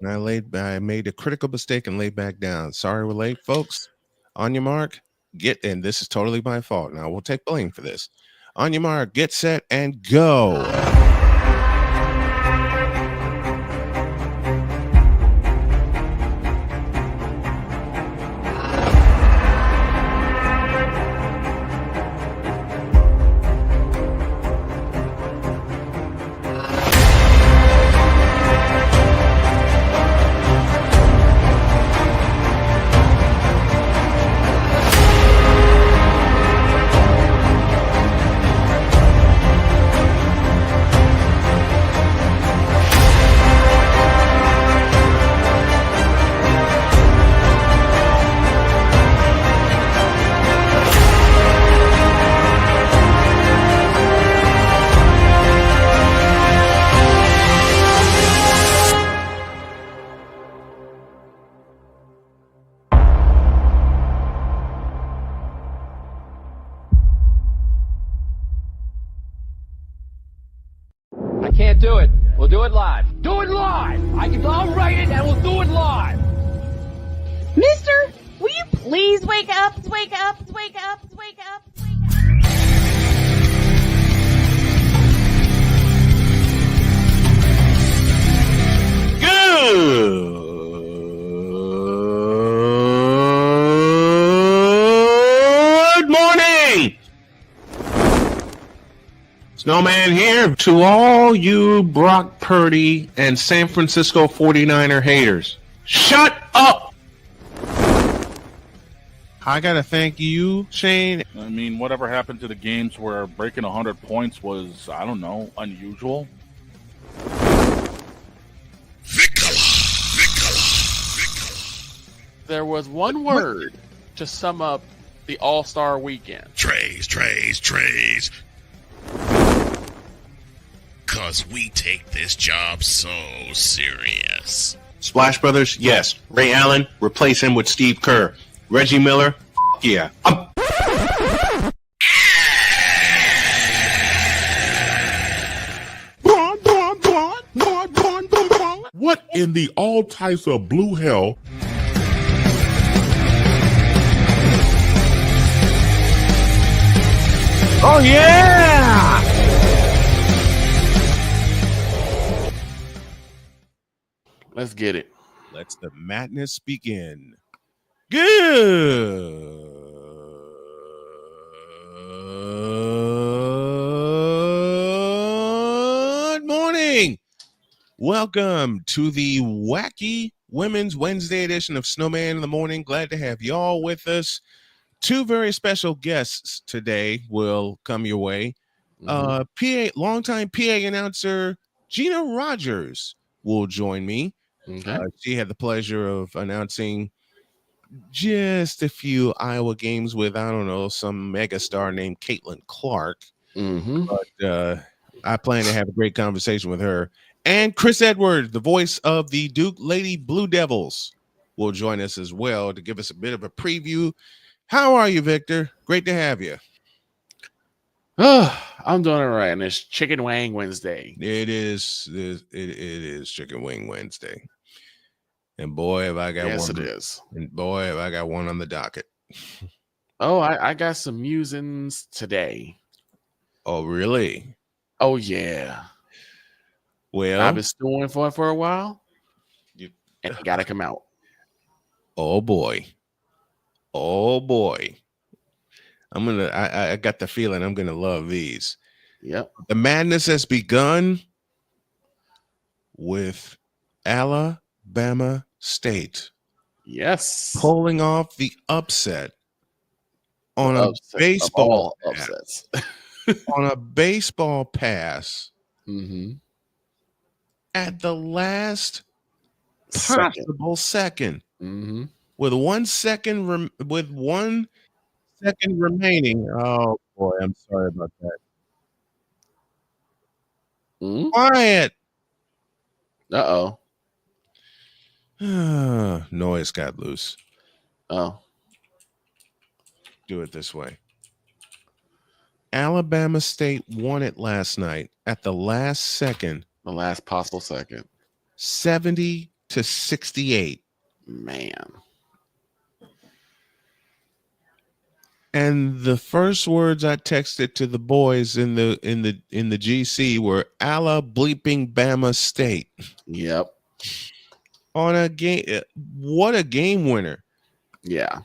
and I made a critical mistake and laid back down. Sorry we're late, folks. On your mark, and this is totally my fault. Now we'll take blame for this. On your mark, get set, and go. I can't do it. We'll do it live. Do it live! I'll write it and we'll do it live! Mister, will you please wake up, wake up, wake up, wake up, wake up? Good morning! Snowman here to all you Brock Purdy and San Francisco 49er haters. Shut up! I gotta thank you, Shane. I mean, whatever happened to the games where breaking 100 points was, I don't know, unusual? There was one word to sum up the All-Star weekend. Trays. Cause we take this job so serious. Splash Brothers, yes. Ray Allen, replace him with Steve Kerr. Reggie Miller, yeah. What in the all types of blue hell? Oh, yeah! Let's get it. Let's the madness begin. Good morning. Welcome to the wacky Women's Wednesday edition of Snowman in the Morning. Glad to have y'all with us. Two very special guests today will come your way. Longtime PA announcer Gina Rogers will join me. Okay. She had the pleasure of announcing just a few Iowa games with, I don't know, some megastar named Caitlin Clark. But I plan to have a great conversation with her. And Chris Edwards, the voice of the Duke Lady Blue Devils, will join us as well to give us a bit of a preview. How are you, Victor? Great to have you. Oh, I'm doing all right. And it's Chicken Wang Wednesday. It is Chicken Wing Wednesday. And boy, have I got one. Yes, it is. And boy, have I got one on the docket. Oh, I got some musings today. Oh, really? Oh, yeah. Well, I've been stewing for it for a while. And it got to come out. Oh, boy. Oh, boy. I got the feeling I'm going to love these. Yep. The madness has begun with Alabama State. Yes. Pulling off the upset on a baseball upsets. on a baseball pass at the last possible second. With 1 second remaining. Oh boy, I'm sorry about that. Quiet. Noise got loose. Oh. Do it this way. Alabama State won it last night at the last second. The last possible second. 70 to 68. Man. And the first words I texted to the boys in the GC were "Alla bleeping Bama State" Yep. on a game. What a game winner! Yeah.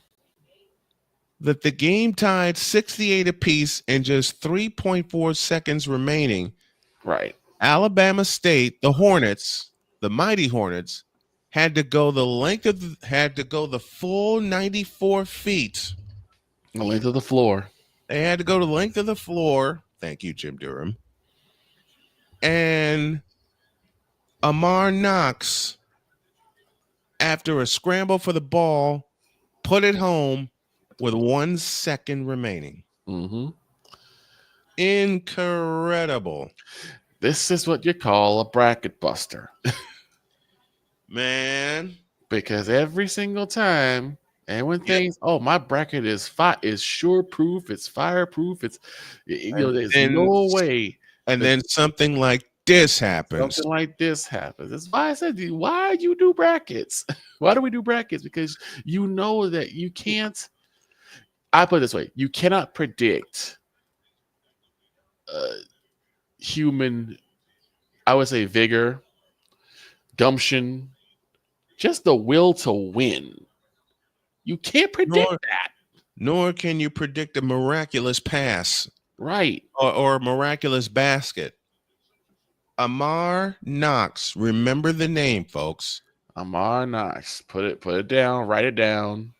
That the game tied 68 apiece and just 3.4 seconds remaining. Right. Alabama State, the Hornets, the mighty Hornets, had to go the full 94 feet. The length of the floor. They had to go the length of the floor. Thank you, Jim Durham. And Amar Knox, after a scramble for the ball, put it home with 1 second remaining. Mm-hmm. Incredible. This is what you call a bracket buster. Man. Because every single time, and when things, my bracket is sure proof, it's fireproof, there's no way. And then something like this happens. Something like this happens. That's why I said, why you do brackets? Why do we do brackets? Because you know that you can't. I put it this way: you cannot predict human, I would say, vigor, gumption, just the will to win. You can't predict that. Nor can you predict a miraculous pass. Right. Or a miraculous basket. Amar Knox. Remember the name, folks. Amar Knox. Put it down. Write it down.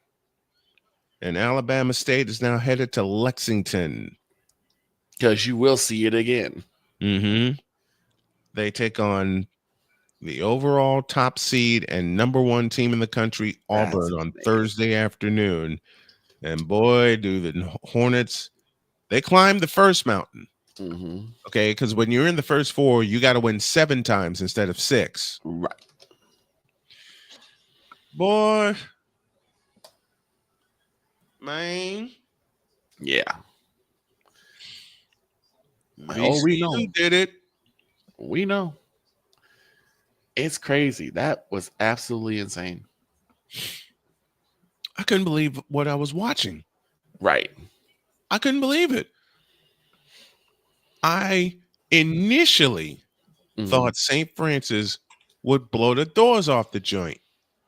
And Alabama State is now headed to Lexington. Because you will see it again. Mm-hmm. They take on the overall top seed and number 1 team in the country, Auburn, on Thursday afternoon. And boy, do the Hornets, they climbed the first mountain. Mm-hmm. Okay, because when you're in the first 4, you got to win 7 times instead of 6. Right. Boy, man. Yeah. We know. Did it. We know. It's crazy. That was absolutely insane. I couldn't believe what I was watching. Right. I couldn't believe it. I initially thought St. Francis would blow the doors off the joint.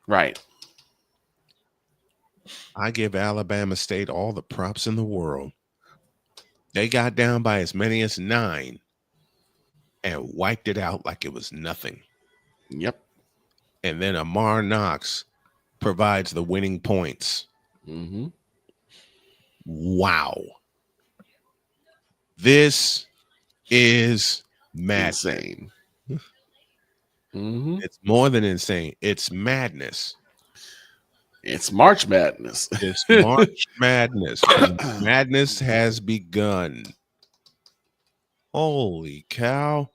Right. I give Alabama State all the props in the world. They got down by as many as 9 and wiped it out like it was nothing. Yep. And then Amar Knox provides the winning points. Mm-hmm. Wow. This is madness. Insane. Mm-hmm. It's more than insane. It's madness. It's March Madness. It's March Madness. Madness has begun. Holy cow.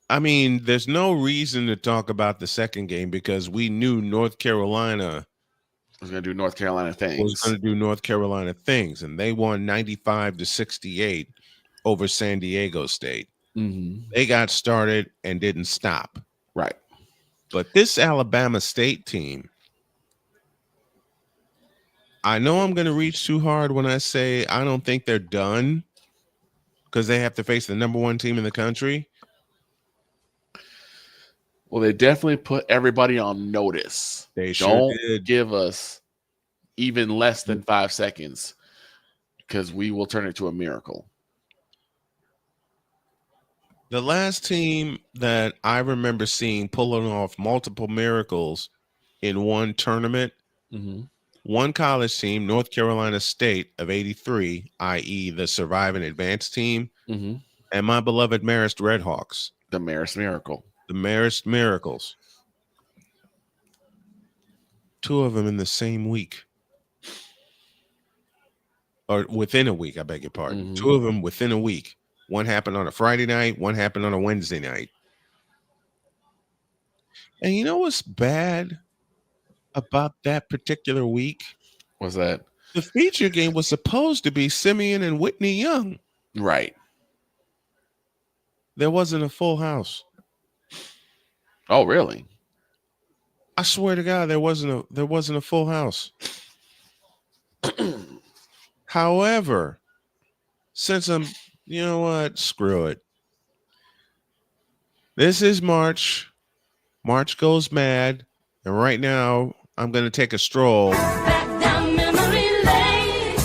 I mean, there's no reason to talk about the second game because we knew North Carolina was going to do North Carolina things. Was going to do North Carolina things, and they won 95-68 over San Diego State. Mm-hmm. They got started and didn't stop. Right. But this Alabama State team, I know I'm going to reach too hard when I say I don't think they're done because they have to face the number 1 team in the country. Well, they definitely put everybody on notice. They sure did. Give us even less than 5 seconds because we will turn it to a miracle. The last team that I remember seeing pulling off multiple miracles in one tournament, one college team, North Carolina State of 83, i.e. the Survive and Advance team, and my beloved Marist Redhawks. The Marist Miracle. The Marist Miracles. 2 of them in the same week. Or within a week, I beg your pardon. 2 of them within a week. One happened on a Friday night, one happened on a Wednesday night. And you know what's bad about that particular week? What's that? The feature game was supposed to be Simeon and Whitney Young. Right. There wasn't a full house. Oh, really? I swear to God, there wasn't a full house. However, since you know what, screw it. This is March. March goes mad, and right now I'm going to take a stroll. Back down memory lane.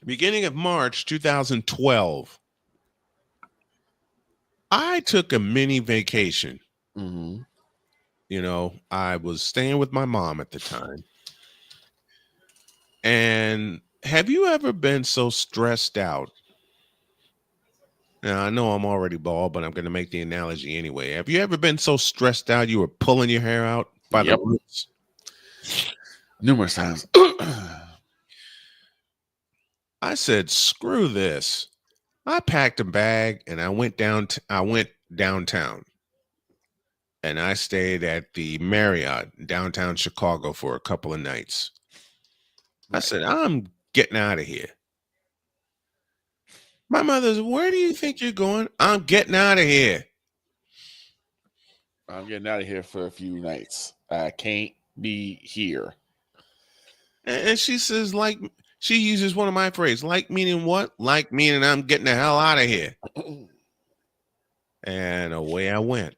Beginning of March 2012, I took a mini vacation. Mm-hmm. You know, I was staying with my mom at the time. And have you ever been so stressed out? Now, I know I'm already bald, but I'm going to make the analogy anyway. Have you ever been so stressed out you were pulling your hair out by the Yep. roots? Numerous times. I said, "Screw this." I packed a bag and I went downtown and I stayed at the Marriott downtown Chicago for a couple of nights. I Right. said, "I'm getting out of here." My mother's, "Where do you think you're going?" "I'm getting out of here." I'm getting out of here for a few nights. I can't be here. And she says, like, she uses one of my phrases, like meaning what? Like meaning I'm getting the hell out of here. And away I went.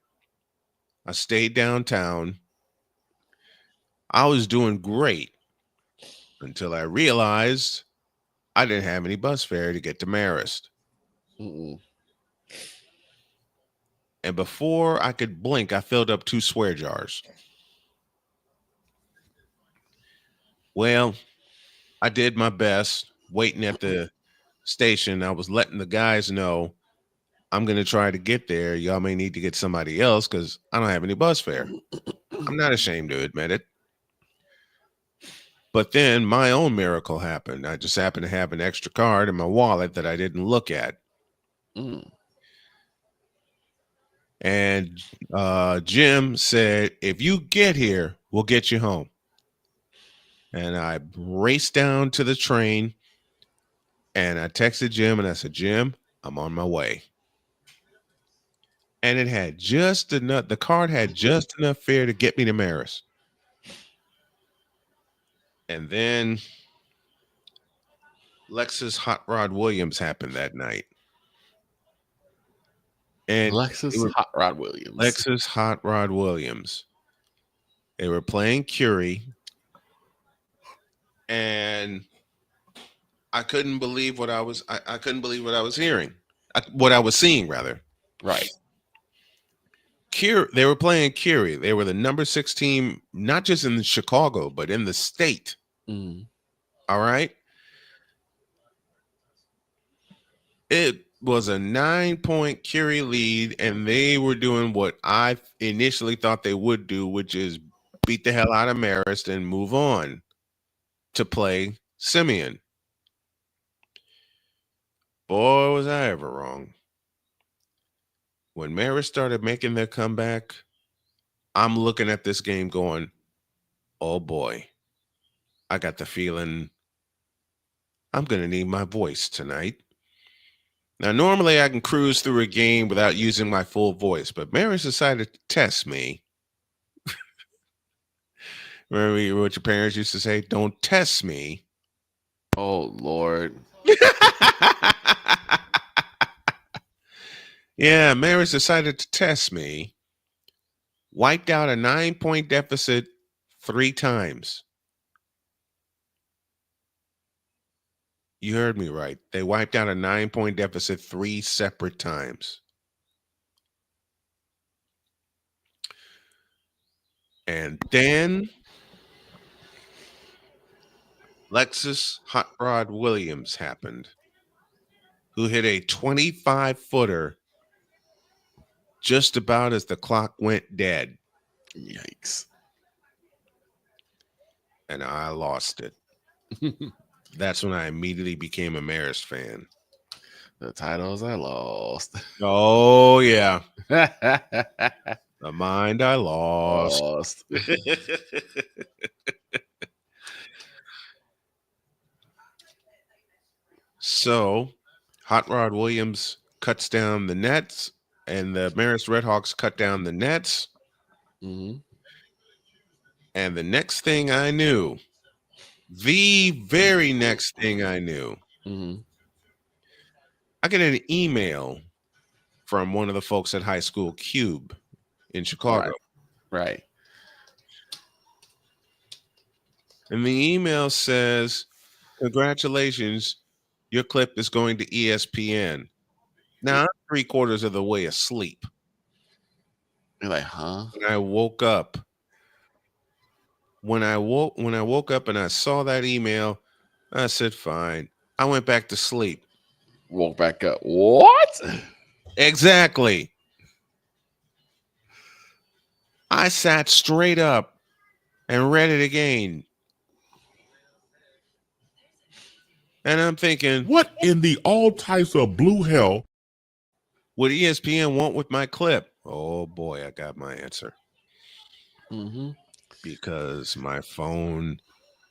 I stayed downtown. I was doing great until I realized I didn't have any bus fare to get to Marist. Mm-mm. And before I could blink, I filled up 2 swear jars. Well, I did my best waiting at the station. I was letting the guys know I'm going to try to get there. Y'all may need to get somebody else because I don't have any bus fare. I'm not ashamed to admit it. But then my own miracle happened. I just happened to have an extra card in my wallet that I didn't look at. Mm. And Jim said, "If you get here, we'll get you home." And I raced down to the train and I texted Jim and I said, "Jim, I'm on my way." And it had just enough, the card had just enough fare to get me to Marist. And then Lexus Hot Rod Williams happened that night. And it Lexus was Hot Rod Williams. Lexus Hot Rod Williams. They were playing Curie. And I couldn't believe what I couldn't believe what I was hearing. What I was seeing, rather. Right. They were playing Curie. They were the number 6 team, not just in Chicago, but in the state. Mm. All right. It was a 9-point Curie lead, and they were doing what I initially thought they would do, which is beat the hell out of Marist and move on to play Simeon. Boy, was I ever wrong. When Marist started making their comeback, I'm looking at this game going, oh boy, I got the feeling I'm going to need my voice tonight. Now, normally I can cruise through a game without using my full voice, but Marist decided to test me. Remember what your parents used to say? Don't test me. Oh, Lord. Yeah, Marist decided to test me. Wiped out a 9-point deficit 3 times. You heard me right. They wiped out a 9-point deficit 3 separate times. And then Lexus Hot Rod Williams happened, who hit a 25-footer just about as the clock went dead. Yikes. And I lost it. That's when I immediately became a Marist fan. The titles I lost. Oh, yeah. The mind I lost. Lost. So, Hot Rod Williams cuts down the nets, and the Marist Redhawks cut down the nets. Mm-hmm. And the next thing I knew, the very next thing I knew, Mm-hmm. I get an email from one of the folks at High School Cube in Chicago. Right. Right. And the email says, "Congratulations, your clip is going to ESPN." Now, I'm 3/4 of the way asleep. You're like, huh? When I woke up, when I woke up and I saw that email, I said, "Fine." I went back to sleep. Woke back up. What? Exactly. I sat straight up and read it again. And I'm thinking, What in the all types of blue hell? what ESPN want with my clip? Oh boy, I got my answer. Mm-hmm. Because my phone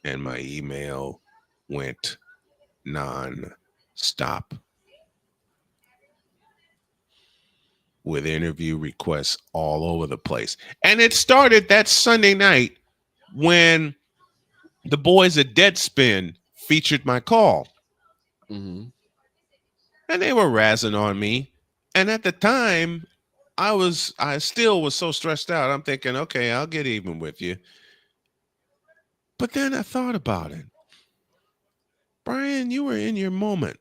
and my email went non-stop with interview requests all over the place. And it started that Sunday night when the boys at Deadspin featured my call. Mm-hmm. And they were razzing on me. And at the time, I still was so stressed out. I'm thinking, okay, I'll get even with you. But then I thought about it. Brian, you were in your moment.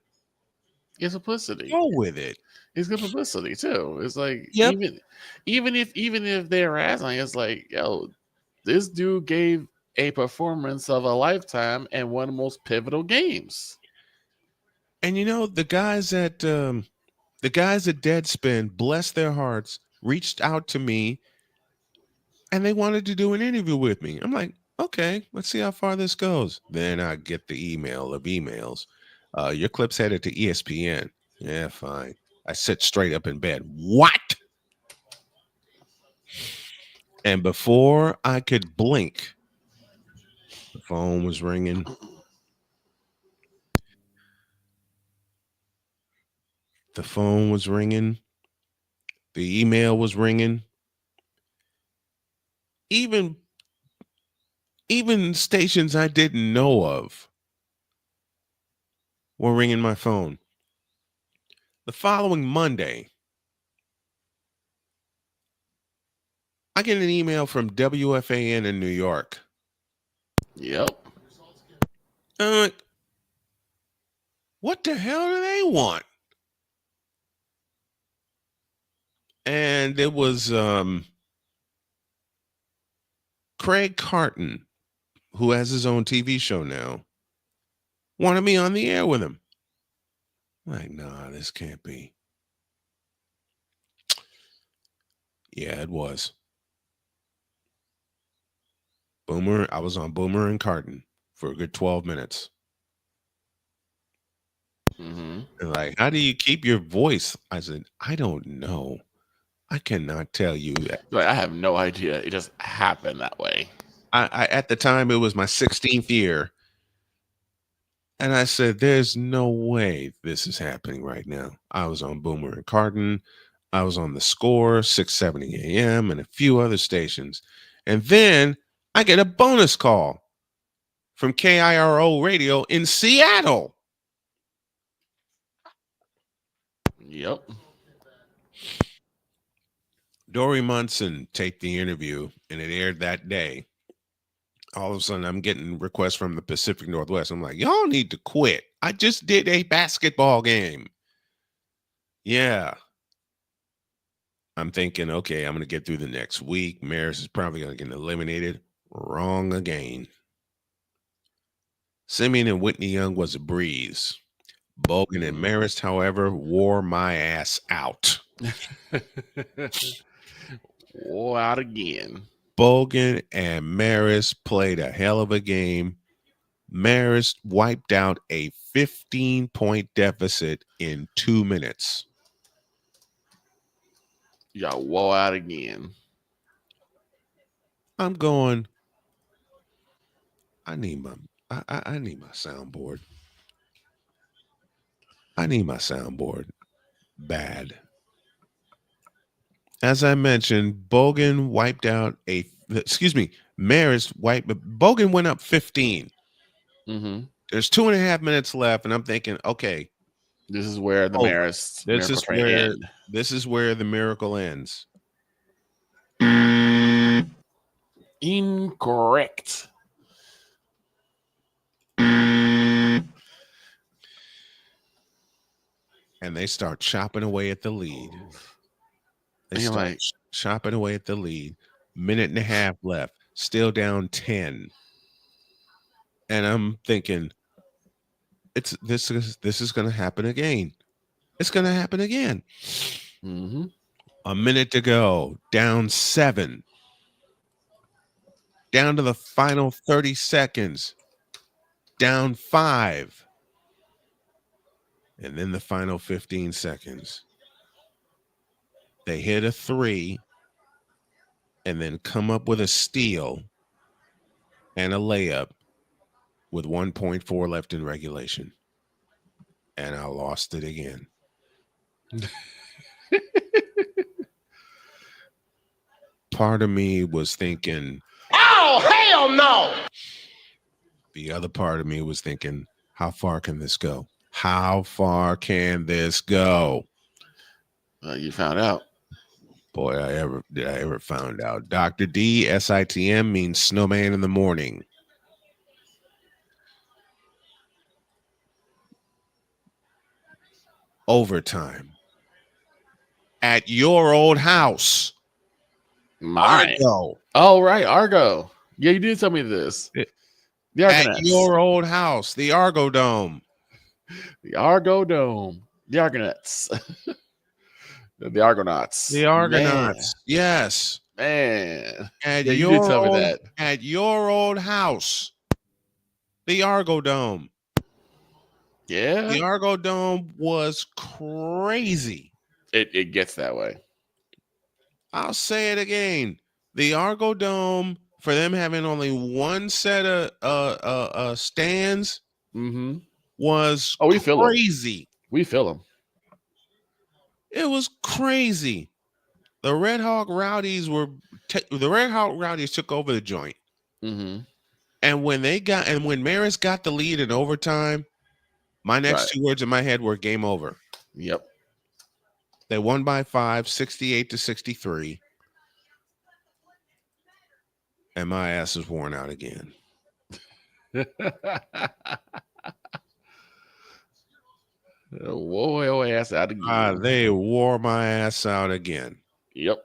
It's publicity. Go with it. It's good publicity too. It's like Yep. even if they're asking, it's like, yo, this dude gave a performance of a lifetime and one of the most pivotal games. And you know, the guys at Deadspin, bless their hearts, reached out to me and they wanted to do an interview with me. I'm like, okay, let's see how far this goes. Then I get the email of emails. Your clip's headed to ESPN. Yeah, fine. I sit straight up in bed. What? And before I could blink, the phone was ringing. The phone was ringing. The email was ringing. Even stations I didn't know of were ringing my phone. The following Monday, I get an email from WFAN in New York. Yep. I'm like, what the hell do they want? And it was Craig Carton, who has his own TV show now, wanted me on the air with him. I'm like, nah, this can't be. Yeah, it was. I was on Boomer and Carton for a good 12 minutes. Mm-hmm. And like, how do you keep your voice? I said, I don't know. I cannot tell you. Like, I have no idea. It just happened that way. I at the time it was my 16th year. And I said, there's no way this is happening right now. I was on Boomer and Carton. I was on the Score, 670 AM, and a few other stations. And then I get a bonus call from KIRO Radio in Seattle. Yep. Dory Munson taped the interview, and it aired that day. All of a sudden, I'm getting requests from the Pacific Northwest. I'm like, y'all need to quit. I just did a basketball game. Yeah. I'm thinking, okay, I'm going to get through the next week. Maris is probably going to get eliminated. Wrong again. Simeon and Whitney Young was a breeze. Bogan and Marist, however, wore my ass out. Wore out again. Bogan and Marist played a hell of a game. Marist wiped out a 15-point deficit in 2 minutes. Y'all wore out again. I'm going, I need my soundboard. I need my soundboard bad. As I mentioned, Bogan wiped out a. Excuse me, Maris wiped. Bogan went up 15. Mm-hmm. There's 2.5 minutes left, and I'm thinking, okay, This is where the over. This miracle is train where end. the miracle ends. Incorrect. And they start chopping away at the lead. They And you're start like, chopping away at the lead. Minute and a half left. Still down 10. And I'm thinking, this is going to happen again. It's going to happen again. mm-hmm. A minute to go. Down 7. Down to the final 30 seconds. Down 5. And then the final 15 seconds. They hit a 3 and then come up with a steal and a layup with 1.4 left in regulation. And I lost it again. Part of me was thinking, Oh, hell no! the other part of me was thinking, how far can this go? How far can this go? You found out. Boy, did I ever found out. Dr. D, SITM means snowman in the morning. Overtime. At your old house. Mine. Argo. Oh, right. Argo. Yeah, you did tell me this. The At Argonauts. your old house. The Argo Dome. The Argo Dome. The Argonauts. The Argonauts. The Argonauts. Yes. Man. At Yeah, you did tell me old, that. At your old house. The Argo Dome. Yeah. The Argo Dome was crazy. It gets that way. I'll say it again. The Argo Dome, for them having only one set of stands, Mm-hmm. was we feel 'em. crazy. We feel them. It was crazy. The Red Hawk Rowdies took over the joint. Mm-hmm. And when Maris got the lead in overtime, my next 2 words in my head were game over. Yep. They won by 5, 68-63. And my ass is worn out again. Whoa, ass out again. They wore my ass out again. Yep.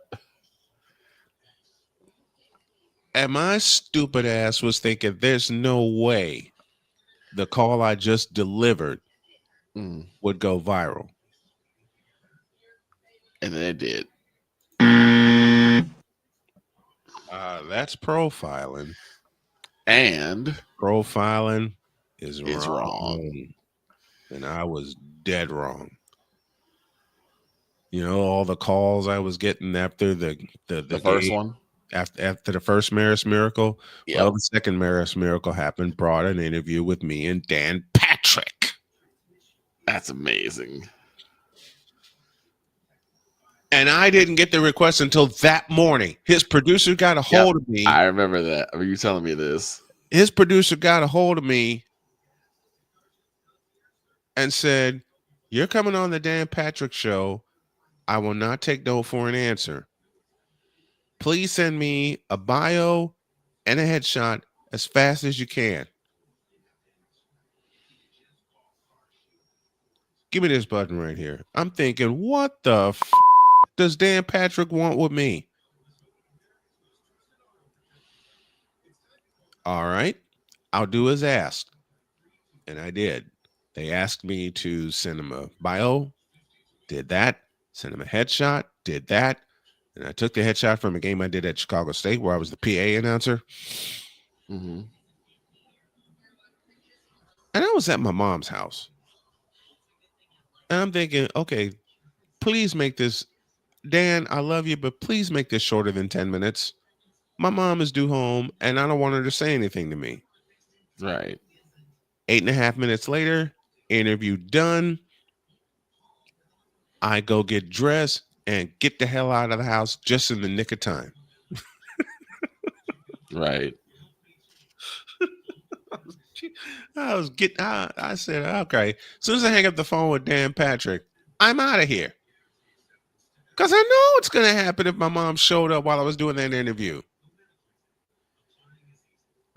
And my stupid ass was thinking, there's no way the call I just delivered would go viral. And then it did. That's profiling. And profiling is wrong. And I was dead wrong. You know, all the calls I was getting after the first game, one. After the first Maris Miracle. Yep. Well, the second Maris Miracle happened, brought an interview with me and Dan Patrick. That's amazing. And I didn't get the request until that morning. His producer got a hold of me. I remember that. Are you telling me this? His producer got a hold of me and said, "You're coming on the Dan Patrick show. I will not take no for an answer. Please send me a bio and a headshot as fast as you can." Give me this button right here. I'm thinking, what the does Dan Patrick want with me? All right, I'll do as asked. And I did. They asked me to send them a bio, did that. Send them a headshot, did that. And I took the headshot from a game I did at Chicago State where I was the PA announcer. Mm-hmm. And I was at my mom's house. And I'm thinking, okay, please make this, Dan, I love you, but please make this shorter than 10 minutes. My mom is due home and I don't want her to say anything to me. Right. 8.5 minutes later, interview done. I go get dressed. and get the hell out of the house just in the nick of time. Right. I said, okay. As soon as I hang up the phone with Dan Patrick, I'm out of here. Because I know it's going to happen if my mom showed up while I was doing that interview.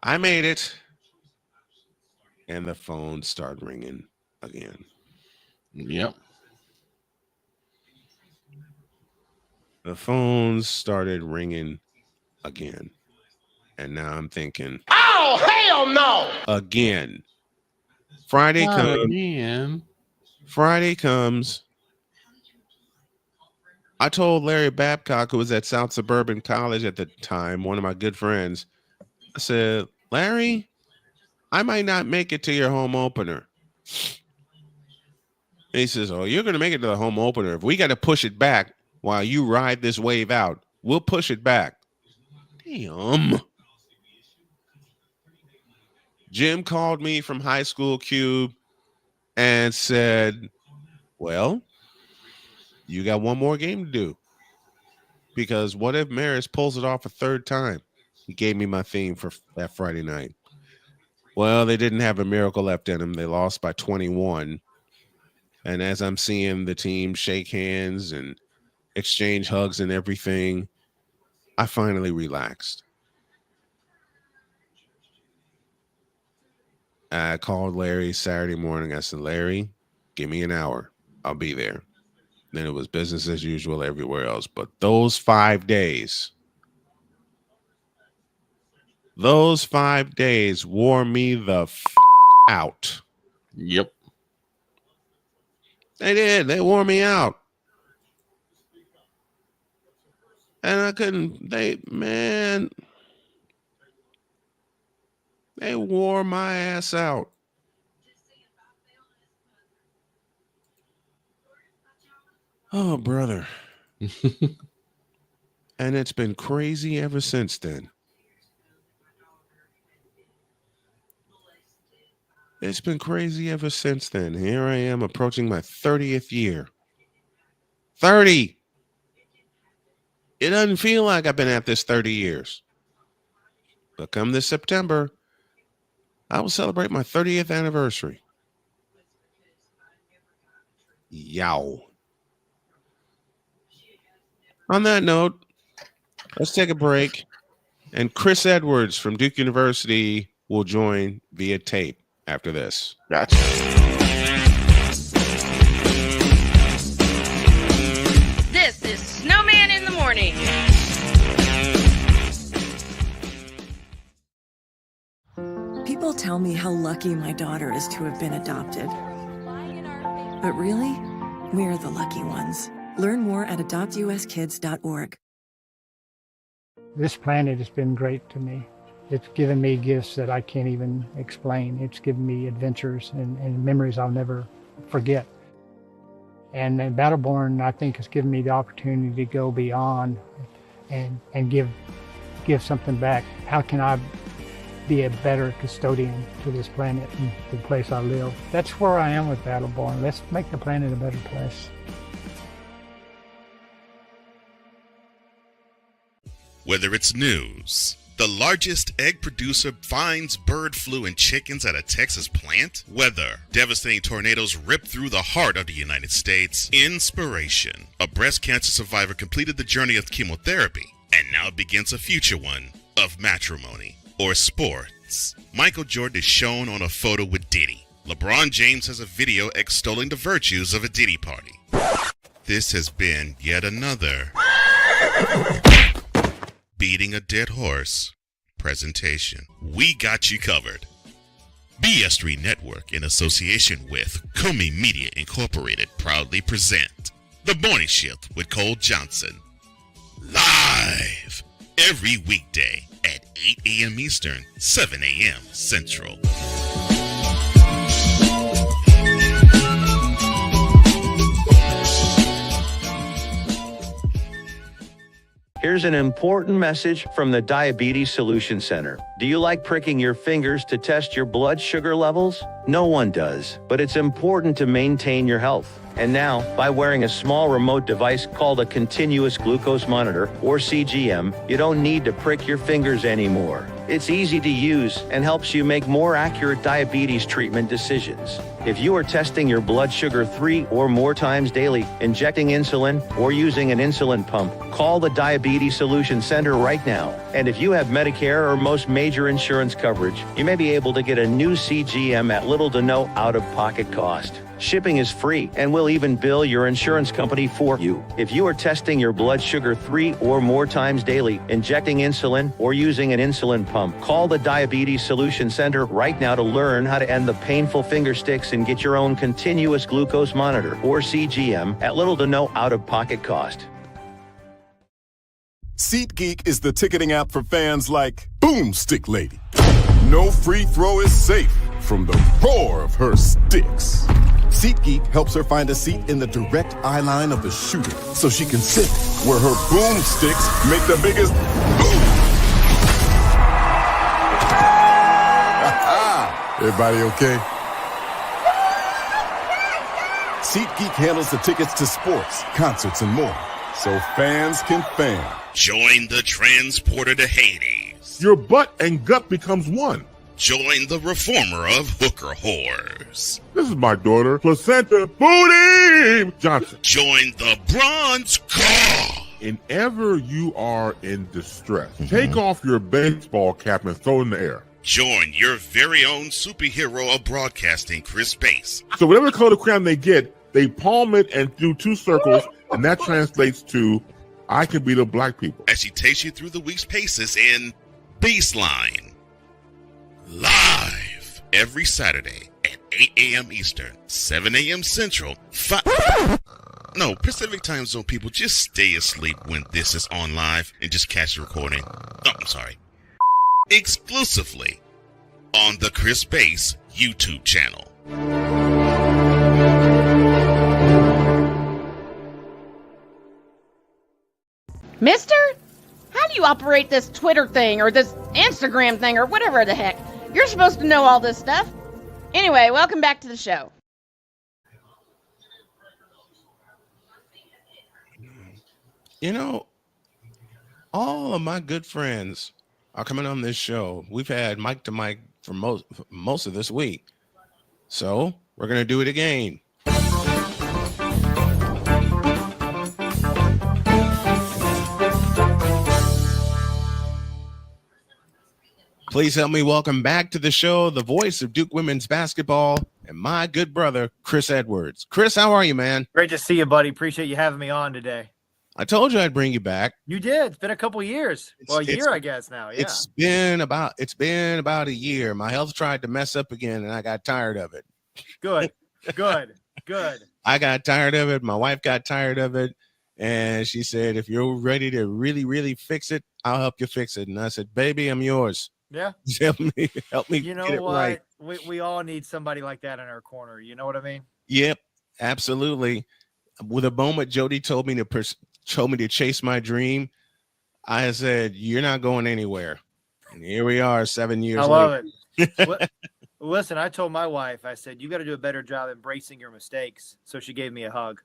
I made it. And the phone started ringing again. Yep. The phones started ringing again. And now I'm thinking, Oh, hell no! again. Friday comes. Again. Friday comes. I told Larry Babcock, who was at South Suburban College at the time, one of my good friends, I said, Larry, I might not make it to your home opener. And he says, oh, you're going to make it to the home opener. If we got to push it back while you ride this wave out, we'll push it back. Damn. Jim called me from high school Cube and said, well, you got one more game to do. Because what if Maris pulls it off a third time? He gave me my theme for that Friday night. Well, they didn't have a miracle left in them. They lost by 21. And as I'm seeing the team shake hands and exchange hugs and everything, I finally relaxed. I called Larry Saturday morning. I said, Larry, give me an hour. I'll be there. Then it was business as usual everywhere else. But those 5 days wore me the out. Yep. They did. They wore me out. And I couldn't, they wore my ass out. Oh, brother. And it's been crazy ever since then. It's been crazy ever since then. Here I am approaching my 30th year. 30. It doesn't feel like I've been at this 30 years. But come this September, I will celebrate my 30th anniversary. Yow. On that note, let's take a break. And Chris Edwards from Duke University will join via tape after this. Gotcha. This is Snowman in the morning. People tell me how lucky my daughter is to have been adopted. But really, we're the lucky ones. Learn more at adoptuskids.org. This planet has been great to me. It's given me gifts that I can't even explain. It's given me adventures and memories I'll never forget. And Battleborn, I think, has given me the opportunity to go beyond and give something back. How can I be a better custodian to this planet and the place I live? That's where I am with Battleborn. Let's make the planet a better place. Whether it's news, the largest egg producer finds bird flu in chickens at a Texas plant, weather, devastating tornadoes rip through the heart of the United States, inspiration, a breast cancer survivor completed the journey of chemotherapy, and now begins a future one of matrimony or sports. Michael Jordan is shown on a photo with Diddy. LeBron James has a video extolling the virtues of a Diddy party. This has been yet another beating a dead horse presentation. We got you covered. BS3 Network, in association with Comey Media Incorporated, proudly present The Morning Shift with Cole Johnson. Live every weekday at 8 a.m. Eastern, 7 a.m. Central. Here's an important message from the Diabetes Solution Center. Do you like pricking your fingers to test your blood sugar levels? No one does, but it's important to maintain your health. And now, by wearing a small remote device called a continuous glucose monitor, or CGM, you don't need to prick your fingers anymore. It's easy to use and helps you make more accurate diabetes treatment decisions. If you are testing your blood sugar 3 or more times daily, injecting insulin, or using an insulin pump, call the Diabetes Solution Center right now. And if you have Medicare or most major insurance coverage, you may be able to get a new CGM at little to no out-of-pocket cost. Shipping is free, and we'll even bill your insurance company for you. If you are testing your blood sugar 3 or more times daily, injecting insulin, or using an insulin pump, call the Diabetes Solution Center right now to learn how to end the painful finger sticks and get your own continuous glucose monitor, or CGM, at little to no out-of-pocket cost. SeatGeek is the ticketing app for fans like Boomstick Lady. No free throw is safe from the roar of her sticks. SeatGeek helps her find a seat in the direct eye line of the shooter so she can sit where her boomsticks make the biggest boom. Everybody okay? SeatGeek handles the tickets to sports, concerts, and more, so fans can fan. Join the transporter to Hades. Your butt and gut becomes one. Join the reformer of hooker whores. This is my daughter, Placenta Booty Johnson. Join the bronze car. Whenever you are in distress, take off your baseball cap and throw it in the air. Join your very own superhero of broadcasting, Chris Bass. So whatever color crayon they get, they palm it and do 2 circles, and that translates to, I can beat up black people. As she takes you through the week's paces in Baseline. Live every Saturday at 8 a.m. Eastern, 7 a.m. Central, No, Pacific Time Zone people, just stay asleep when this is on live and just catch the recording. Oh, I'm sorry. Exclusively on the Chris Bass YouTube channel. Mister, how do you operate this Twitter thing or this Instagram thing or whatever the heck? You're supposed to know all this stuff. Anyway, welcome back to the show. You know, all of my good friends are coming on this show. We've had mic to mic for most of this week. So we're going to do it again. Please help me welcome back to the show the voice of Duke women's basketball and my good brother, Chris Edwards. Chris, how are you, man? Great to see you, buddy. Appreciate you having me on today. I told you I'd bring you back. You did. It's been a couple years. Well, a year, I guess now. Yeah. It's been about a year. My health tried to mess up again, and I got tired of it. Good. I got tired of it. My wife got tired of it, and she said, "If you're ready to really, really fix it, I'll help you fix it." And I said, "Baby, I'm yours." Yeah. help me. You know get it what? right. We all need somebody like that in our corner. You know what I mean? Yep, absolutely. With a moment, Jody told me to chase my dream. I said, "You're not going anywhere." And here we are, 7 years later. I love it. Listen, I told my wife, I said, "You got to do a better job embracing your mistakes." So she gave me a hug.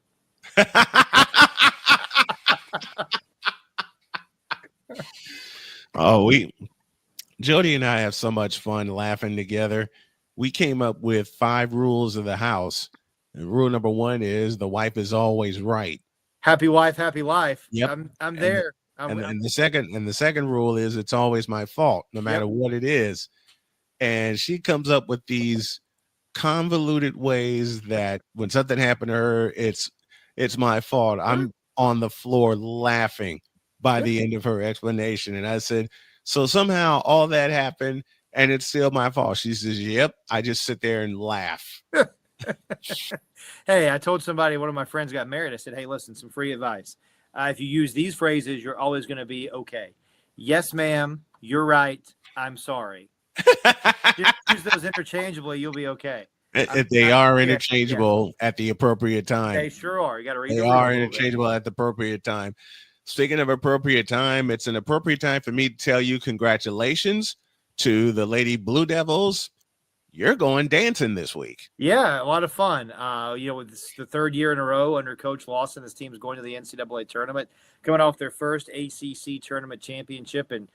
Jody and I have so much fun laughing together. We came up with 5 rules of the house. And rule number 1 is the wife is always right. Happy wife, happy life. Yep. I'm there. And the second rule is it's always my fault, no matter what it is. And she comes up with these convoluted ways that when something happened to her, it's my fault. I'm on the floor laughing by the end of her explanation. And I said, so somehow all that happened and it's still my fault. She says, "Yep." I just sit there and laugh. Hey, I told somebody, one of my friends got married. I said, "Hey, listen, some free advice. If you use these phrases, you're always going to be okay. Yes, ma'am. You're right. I'm sorry." Use those interchangeably. You'll be okay. They are interchangeable at the appropriate time. They sure are. You got to read. They are interchangeable at the appropriate time. Speaking of appropriate time, it's an appropriate time for me to tell you congratulations to the Lady Blue Devils. you're going dancing this week. Yeah, a lot of fun. With the third year in a row under Coach Lawson, this team's going to the NCAA tournament, coming off their first ACC tournament championship in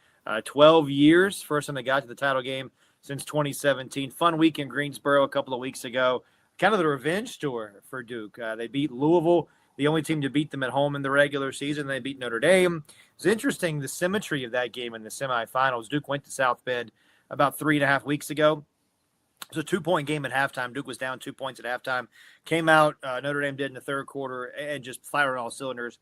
12 years. First time they got to the title game since 2017. Fun week in Greensboro a couple of weeks ago. Kind of the revenge tour for Duke. They beat Louisville, the only team to beat them at home in the regular season. They beat Notre Dame. It's interesting, the symmetry of that game in the semifinals. Duke went to South Bend about 3.5 weeks ago. It was a 2-point game at halftime. Duke was down 2 points at halftime. Came out, Notre Dame did in the third quarter, and just fired on all cylinders.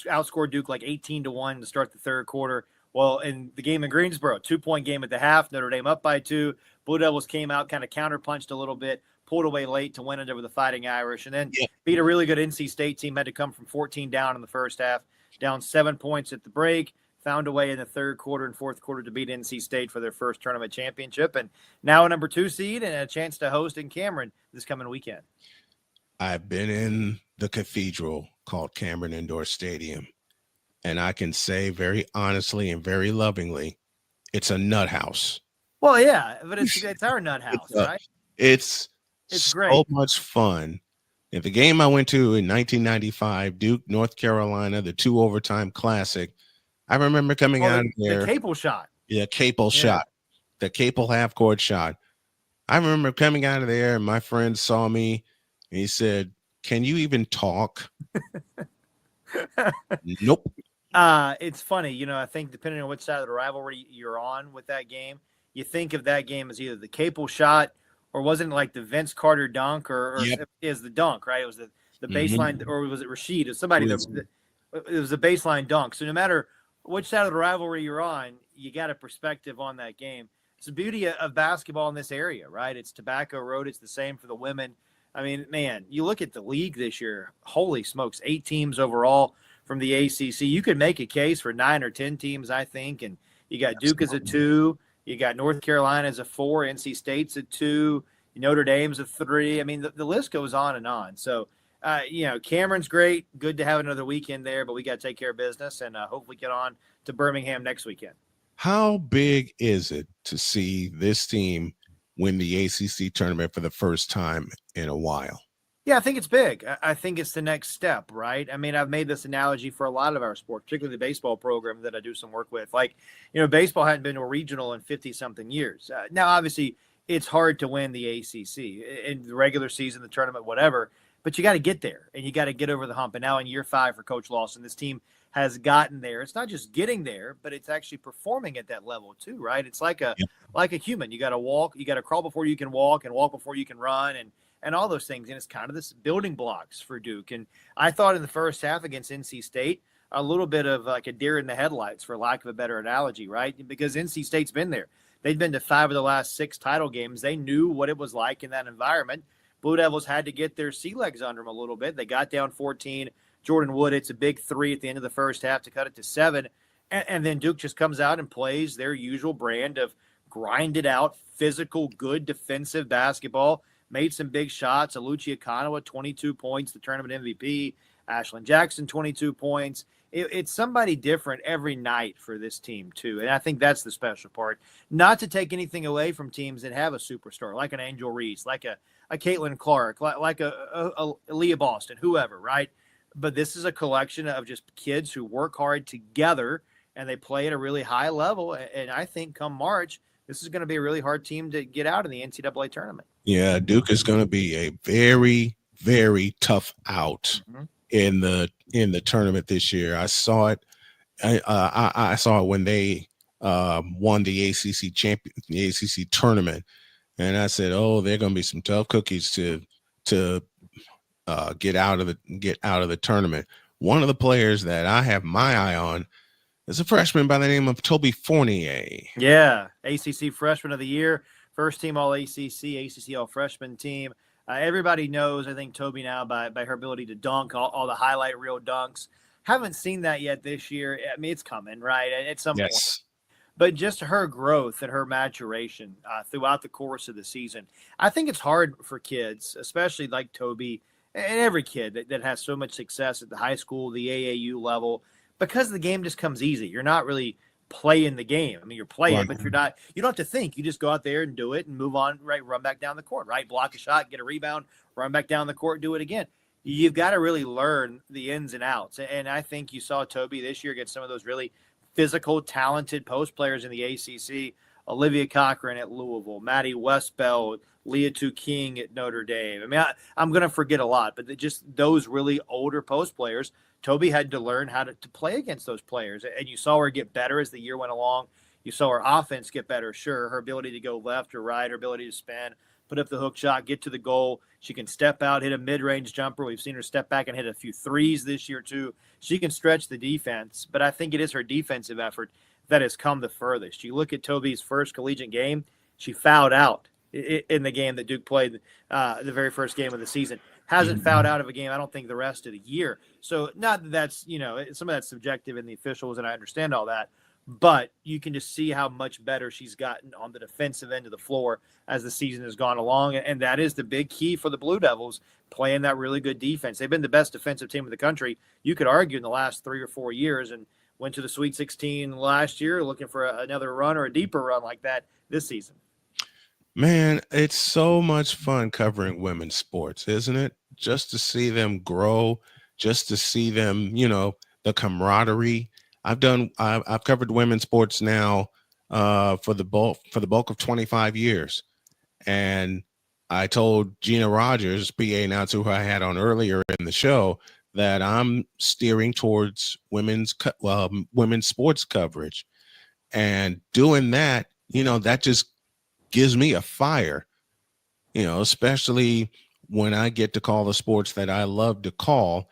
Outscored Duke like 18-1 to start the third quarter. Well, in the game in Greensboro, 2-point game at the half, Notre Dame up by 2. Blue Devils came out, kind of counterpunched a little bit, pulled away late to win it over the Fighting Irish, and then beat a really good NC State team. Had to come from 14 down in the first half, down 7 points at the break. Found a way in the third quarter and fourth quarter to beat NC State for their first tournament championship, and now a number 2 seed and a chance to host in Cameron this coming weekend. I've been in the cathedral called Cameron Indoor Stadium, and I can say very honestly and very lovingly, it's a nut house. Well, yeah, but it's our nut house, right? It's so great. much fun. At the game I went to in 1995, Duke, North Carolina, the 2 overtime classic, I remember coming out of there. The Capel shot. Yeah, Capel shot. The Capel half-court shot. I remember coming out of there, and my friend saw me, and he said, "Can you even talk?" Nope. It's funny, I think depending on which side of the rivalry you're on with that game, you think of that game as either the Capel shot or wasn't it like the Vince Carter dunk or is the dunk, right? It was the baseline, or was it Rasheed? It was somebody that it was a baseline dunk. So no matter which side of the rivalry you're on, you got a perspective on that game. It's the beauty of basketball in this area, right? It's Tobacco Road. It's the same for the women. I mean, man, you look at the league this year, holy smokes, 8 teams overall from the ACC. You could make a case for 9 or 10 teams, I think. And you got Duke as a 2. You got North Carolina as a 4. NC State's a 2. Notre Dame's a 3. I mean, the list goes on and on. So, Cameron's great. Good to have another weekend there, but we got to take care of business and hopefully get on to Birmingham next weekend. How big is it to see this team win the ACC tournament for the first time in a while? Yeah, I think it's big. I think it's the next step, right? I mean, I've made this analogy for a lot of our sports, particularly the baseball program that I do some work with. Like, baseball hadn't been to a regional in 50-something years. Now, obviously, it's hard to win the ACC in the regular season, the tournament, whatever. But you got to get there, and you got to get over the hump. And now in year 5 for Coach Lawson, this team has gotten there. It's not just getting there, but it's actually performing at that level too, right? It's like a human. You got to walk, you got to crawl before you can walk, and walk before you can run, and all those things. And it's kind of this building blocks for Duke. And I thought in the first half against NC State, a little bit of like a deer in the headlights, for lack of a better analogy, right? Because NC State's been there. They'd been to 5 of the last 6 title games. They knew what it was like in that environment. Blue Devils had to get their sea legs under them a little bit. They got down 14. Jordan Wood, it's a big 3 at the end of the first half to cut it to 7. And then Duke just comes out and plays their usual brand of grinded out, physical, good defensive basketball. Made some big shots. Alucia Kanawa, 22 points, the tournament MVP. Ashlyn Jackson, 22 points. It's somebody different every night for this team, too. And I think that's the special part. Not to take anything away from teams that have a superstar, like an Angel Reese, like a Caitlin Clark, like a Leah Boston, whoever, right? But this is a collection of just kids who work hard together, and they play at a really high level. And I think come March, this is going to be a really hard team to get out in the NCAA tournament. Yeah, Duke is going to be a very, very tough out in the tournament this year. I saw it. I saw it when they won the ACC tournament, and I said, "Oh, they're going to be some tough cookies to get out of the tournament." One of the players that I have my eye on is a freshman by the name of Toby Fournier. Yeah, ACC Freshman of the Year, first team All ACC All Freshman team. Everybody knows, I think, Toby now by her ability to dunk, all the highlight reel dunks. Haven't seen that yet this year. I mean, it's coming, right, at some point. But just her growth and her maturation throughout the course of the season. I think it's hard for kids, especially like Toby and every kid that has so much success at the high school, the AAU level, because the game just comes easy. You're not really playing the game. I mean, you're playing, Right. but you don't have to think. You just go out there and do it and move on, right? Run back down the court, right? Block a shot, get a rebound, run back down the court, do it again. You've got to really learn the ins and outs. And I think you saw Toby this year get some of those really physical, talented post players in the ACC. Olivia Cochran at Louisville, Maddie Westbell, Leah Tu King at Notre Dame. I mean, I'm going to forget a lot, but just those really older post players, Toby had to learn how to play against those players. And you saw her get better as the year went along. You saw her offense get better, sure. Her ability to go left or right, her ability to spin, put up the hook shot, get to the goal. She can step out, hit a mid-range jumper. We've seen her step back and hit a few threes this year too. She can stretch the defense, but I think it is her defensive effort that has come the furthest. You look at Toby's first collegiate game, she fouled out in the game that Duke played, the very first game of the season. Hasn't fouled out of a game, I don't think, the rest of the year. So not that that's, some of that's subjective in the officials, and I understand all that, but you can just see how much better she's gotten on the defensive end of the floor as the season has gone along. And that is the big key for the Blue Devils, playing that really good defense. They've been the best defensive team in the country, you could argue, in the last 3 or 4 years, and went to the Sweet 16 last year, looking for another run or a deeper run like that this season. Man, it's so much fun covering women's sports, isn't it? Just to see them grow, just to see them, the camaraderie. I've covered women's sports now for the bulk of 25 years. And I told Gina Rogers, PA announcer who I had on earlier in the show, that I'm steering towards women's sports coverage. And doing that, that just gives me a fire, especially when I get to call the sports that I love to call.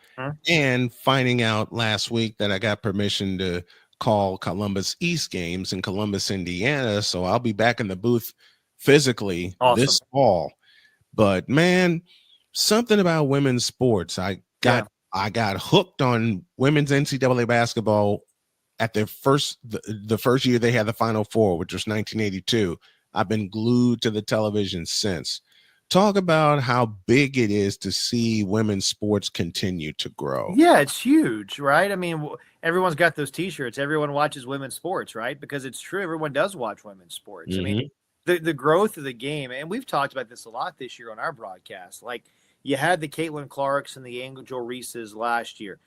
And finding out last week that I got permission to call Columbus East games in Columbus, Indiana. So I'll be back in the booth physically this fall. But man, something about women's sports. I got hooked on women's NCAA basketball at the first year they had the Final Four, which was 1982. I've been glued to the television since. Talk about how big it is to see women's sports continue to grow. Yeah, it's huge, right? I mean, everyone's got those T-shirts. Everyone watches women's sports, right? Because it's true. Everyone does watch women's sports. I mean, the growth of the game, and we've talked about this a lot this year on our broadcast. Like, you had the Caitlin Clarks and the Angel Reeses last year,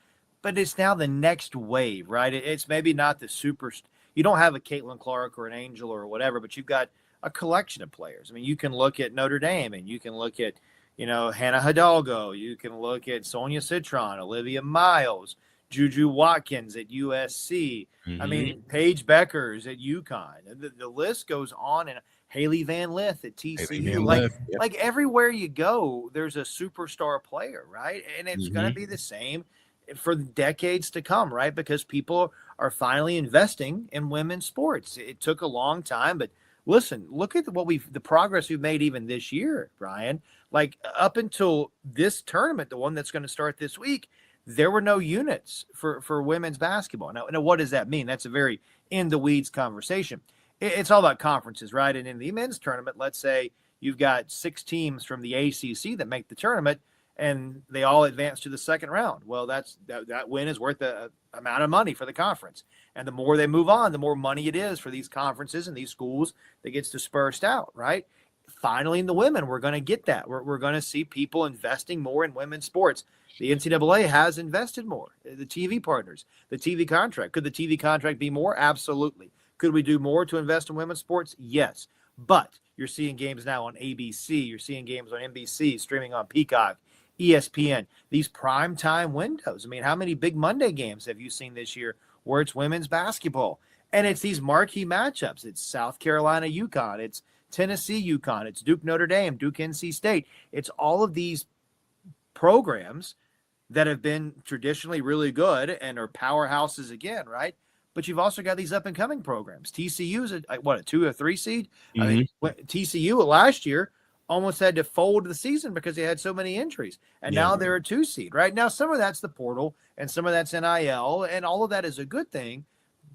but it's now the next wave, right? It's maybe not the super. You don't have a Caitlin Clark or an Angel or whatever, but you've got a collection of players. I mean, you can look at Notre Dame, and you can look at, Hannah Hidalgo. You can look at Sonia Citron, Olivia Miles, Juju Watkins at USC. I mean, Paige Beckers at UConn. The list goes on, and Haley Van Lith at TCU. Like everywhere you go, there's a superstar player, right? And it's going to be the same for decades to come, right? Because people are finally investing in women's sports. It took a long time, but listen, look at the progress we've made even this year, Brian. Like, up until this tournament, the one that's going to start this week, there were no units for women's basketball. Now, what does that mean? That's a very in the weeds conversation. It's all about conferences, right? And in the men's tournament, let's say you've got 6 teams from the ACC that make the tournament, and they all advance to the second round. Well, that win is worth a amount of money for the conference. And the more they move on, the more money it is for these conferences and these schools that gets dispersed out, right? Finally, in the women, we're going to get that. We're going to see people investing more in women's sports. The NCAA has invested more. The TV partners, the TV contract. Could the TV contract be more? Absolutely. Could we do more to invest in women's sports? Yes. But you're seeing games now on ABC. You're seeing games on NBC, streaming on Peacock, ESPN, these primetime windows. I mean, how many big Monday games have you seen this year where it's women's basketball? And it's these marquee matchups. It's South Carolina, UConn. It's Tennessee, UConn. It's Duke, Notre Dame, Duke, NC State. It's all of these programs that have been traditionally really good and are powerhouses again, right? But you've also got these up-and-coming programs. TCU's a 2 or 3 seed? I mean, TCU last year almost had to fold the season because they had so many injuries. And now they're a 2 seed, right? Now, some of that's the portal and some of that's NIL, and all of that is a good thing.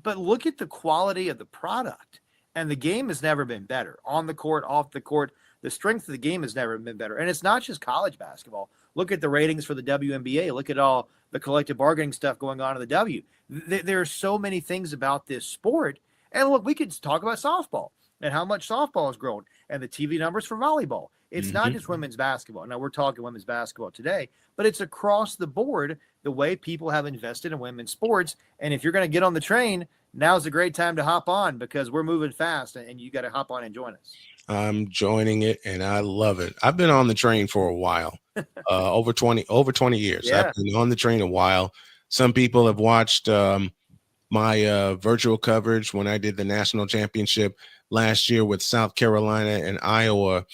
But look at the quality of the product. And the game has never been better. On the court, off the court, the strength of the game has never been better. And it's not just college basketball. Look at the ratings for the WNBA. Look at all the collective bargaining stuff going on in the W. There are so many things about this sport. And look, we could talk about softball and how much softball has grown and the TV numbers for volleyball. It's not just women's basketball. Now, we're talking women's basketball today, but it's across the board the way people have invested in women's sports. And if you're going to get on the train, now's a great time to hop on because we're moving fast and you got to hop on and join us. I'm joining it and I love it. I've been on the train for a while, over 20 years. Yeah. I've been on the train a while. Some people have watched my virtual coverage when I did the national championship last year with South Carolina and Iowa.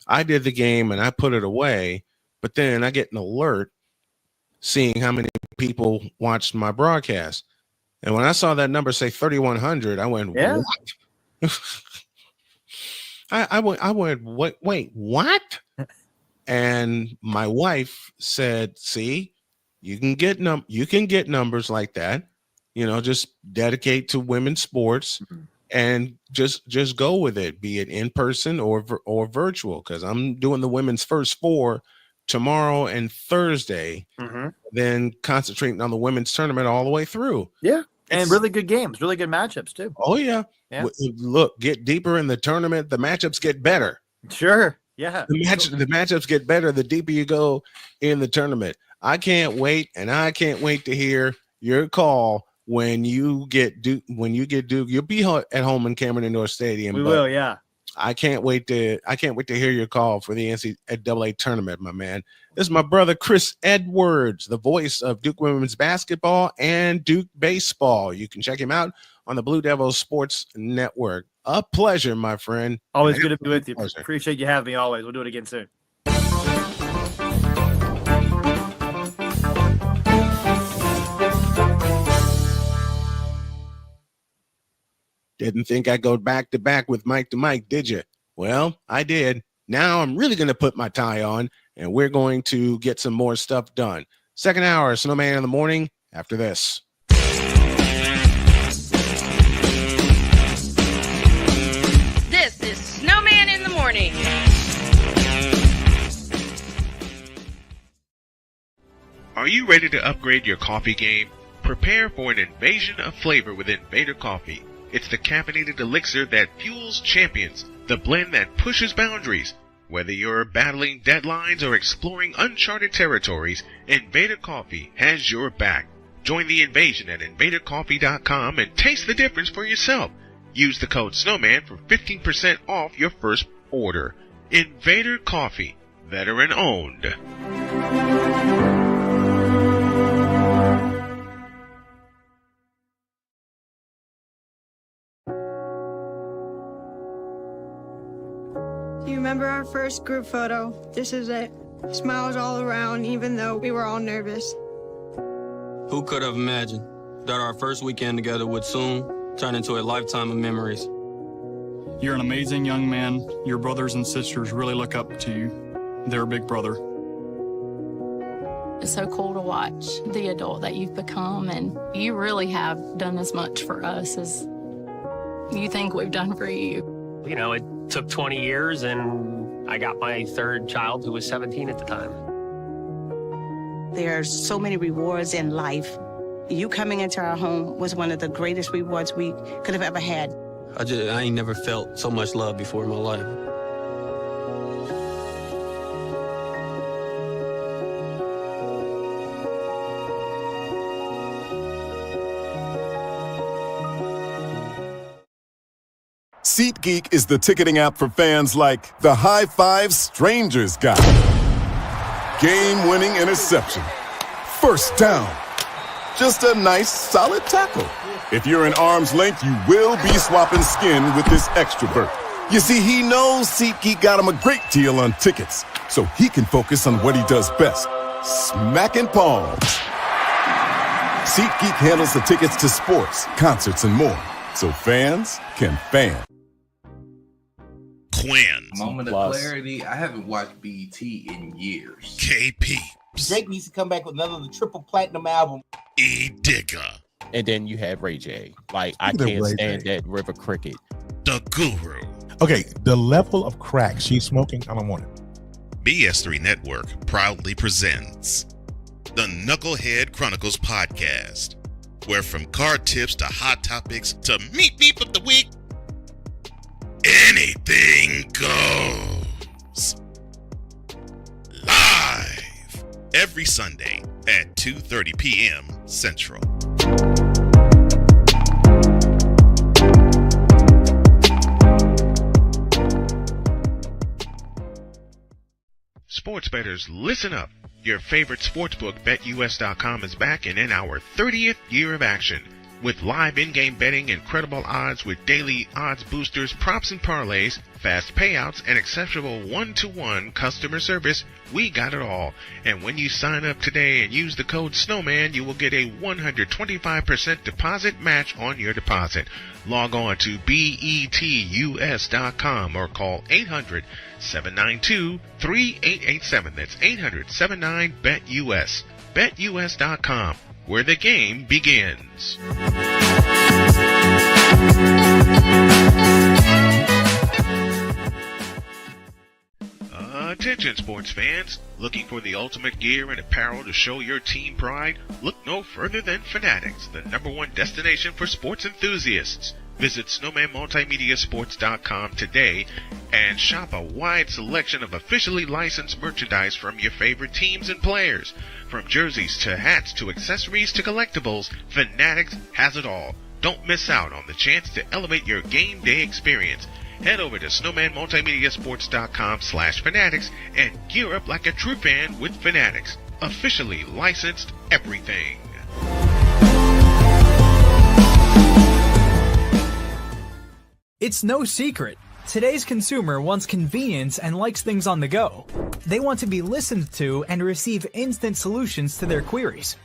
I did the game and I put it away, but then I get an alert seeing how many people watched my broadcast. And when I saw that number say 3,100, I went, Yeah. what? I went, wait, what? And my wife said, see, you can get numbers like that, just dedicate to women's sports and just go with it, be it in person or virtual. Cause I'm doing the women's first four tomorrow and Thursday, then concentrating on the women's tournament all the way through. Yeah. And really good games, really good matchups too. Oh yeah. Look, get deeper in the tournament, the matchups get better. Sure. Yeah. The matchups get better the deeper you go in the tournament. I can't wait, and I can't wait to hear your call when you get Duke. You'll be at home in Cameron Indoor Stadium. We will, yeah. I can't wait to hear your call for the NCAA tournament, my man. This is my brother Chris Edwards, the voice of Duke women's basketball and Duke baseball. You can check him out on the Blue Devils Sports Network. A pleasure, my friend. Always good to be with you. Pleasure. Appreciate you having me always. We'll do it again soon. Didn't think I'd go back to back with Mike to Mike, did you? Well, I did. Now I'm really going to put my tie on, and we're going to get some more stuff done. Second hour, Snowman in the morning after this. This is Snowman in the morning. Are you ready to upgrade your coffee game? Prepare for an invasion of flavor with Invader Coffee. It's the caffeinated elixir that fuels champions, the blend that pushes boundaries. Whether you're battling deadlines or exploring uncharted territories, Invader Coffee has your back. Join the invasion at invadercoffee.com and taste the difference for yourself. Use the code Snowman for 15% off your first order. Invader Coffee, veteran owned. Do you remember our first group photo? This is it. Smiles all around, even though we were all nervous. Who could have imagined that our first weekend together would soon turn into a lifetime of memories? You're an amazing young man. Your brothers and sisters really look up to you. They're a big brother. It's so cool to watch the adult that you've become, and you really have done as much for us as you think we've done for you. You know, it took 20 years, and I got my third child, who was 17 at the time. There are so many rewards in life. You coming into our home was one of the greatest rewards we could have ever had. I ain't never felt so much love before in my life. SeatGeek is the ticketing app for fans like the high five strangers got. Game-winning interception. First down. Just a nice, solid tackle. If you're in arm's length, you will be swapping skin with this extra berth. You see, he knows SeatGeek got him a great deal on tickets, so he can focus on what he does best, smacking palms. SeatGeek handles the tickets to sports, concerts, and more, so fans can fan. Clans. Moment of clarity. I haven't watched BET in years. KP. Drake needs to come back with another triple platinum album. E Digger. And then you have Ray J. Like, I can't stand that River Cricket. The Guru. Okay, the level of crack she's smoking, I don't want it. BS3 Network proudly presents the Knucklehead Chronicles podcast, where from card tips to hot topics to meat beef of the week, anything goes. Live every Sunday at 2:30 p.m. Central. Sports bettors, listen up. Your favorite sportsbook, BetUS.com, is back and in our 30th year of action. With live in-game betting, incredible odds with daily odds boosters, props and parlays, fast payouts, and exceptional one-to-one customer service, we got it all. And when you sign up today and use the code Snowman, you will get a 125% deposit match on your deposit. Log on to BETUS.com or call 800-792-3887. That's 800-79-BET-US. BetUS.com, where the game begins. Attention sports fans, looking for the ultimate gear and apparel to show your team pride? Look no further than Fanatics, the #1 destination for sports enthusiasts. Visit SnowmanMultimediaSports.com today and shop a wide selection of officially licensed merchandise from your favorite teams and players. From jerseys to hats to accessories to collectibles, Fanatics has it all. Don't miss out on the chance to elevate your game day experience. Head over to SnowmanMultimediaSports.com/Fanatics and gear up like a true fan with Fanatics. Officially licensed everything. It's no secret. Today's consumer wants convenience and likes things on the go. They want to be listened to and receive instant solutions to their queries.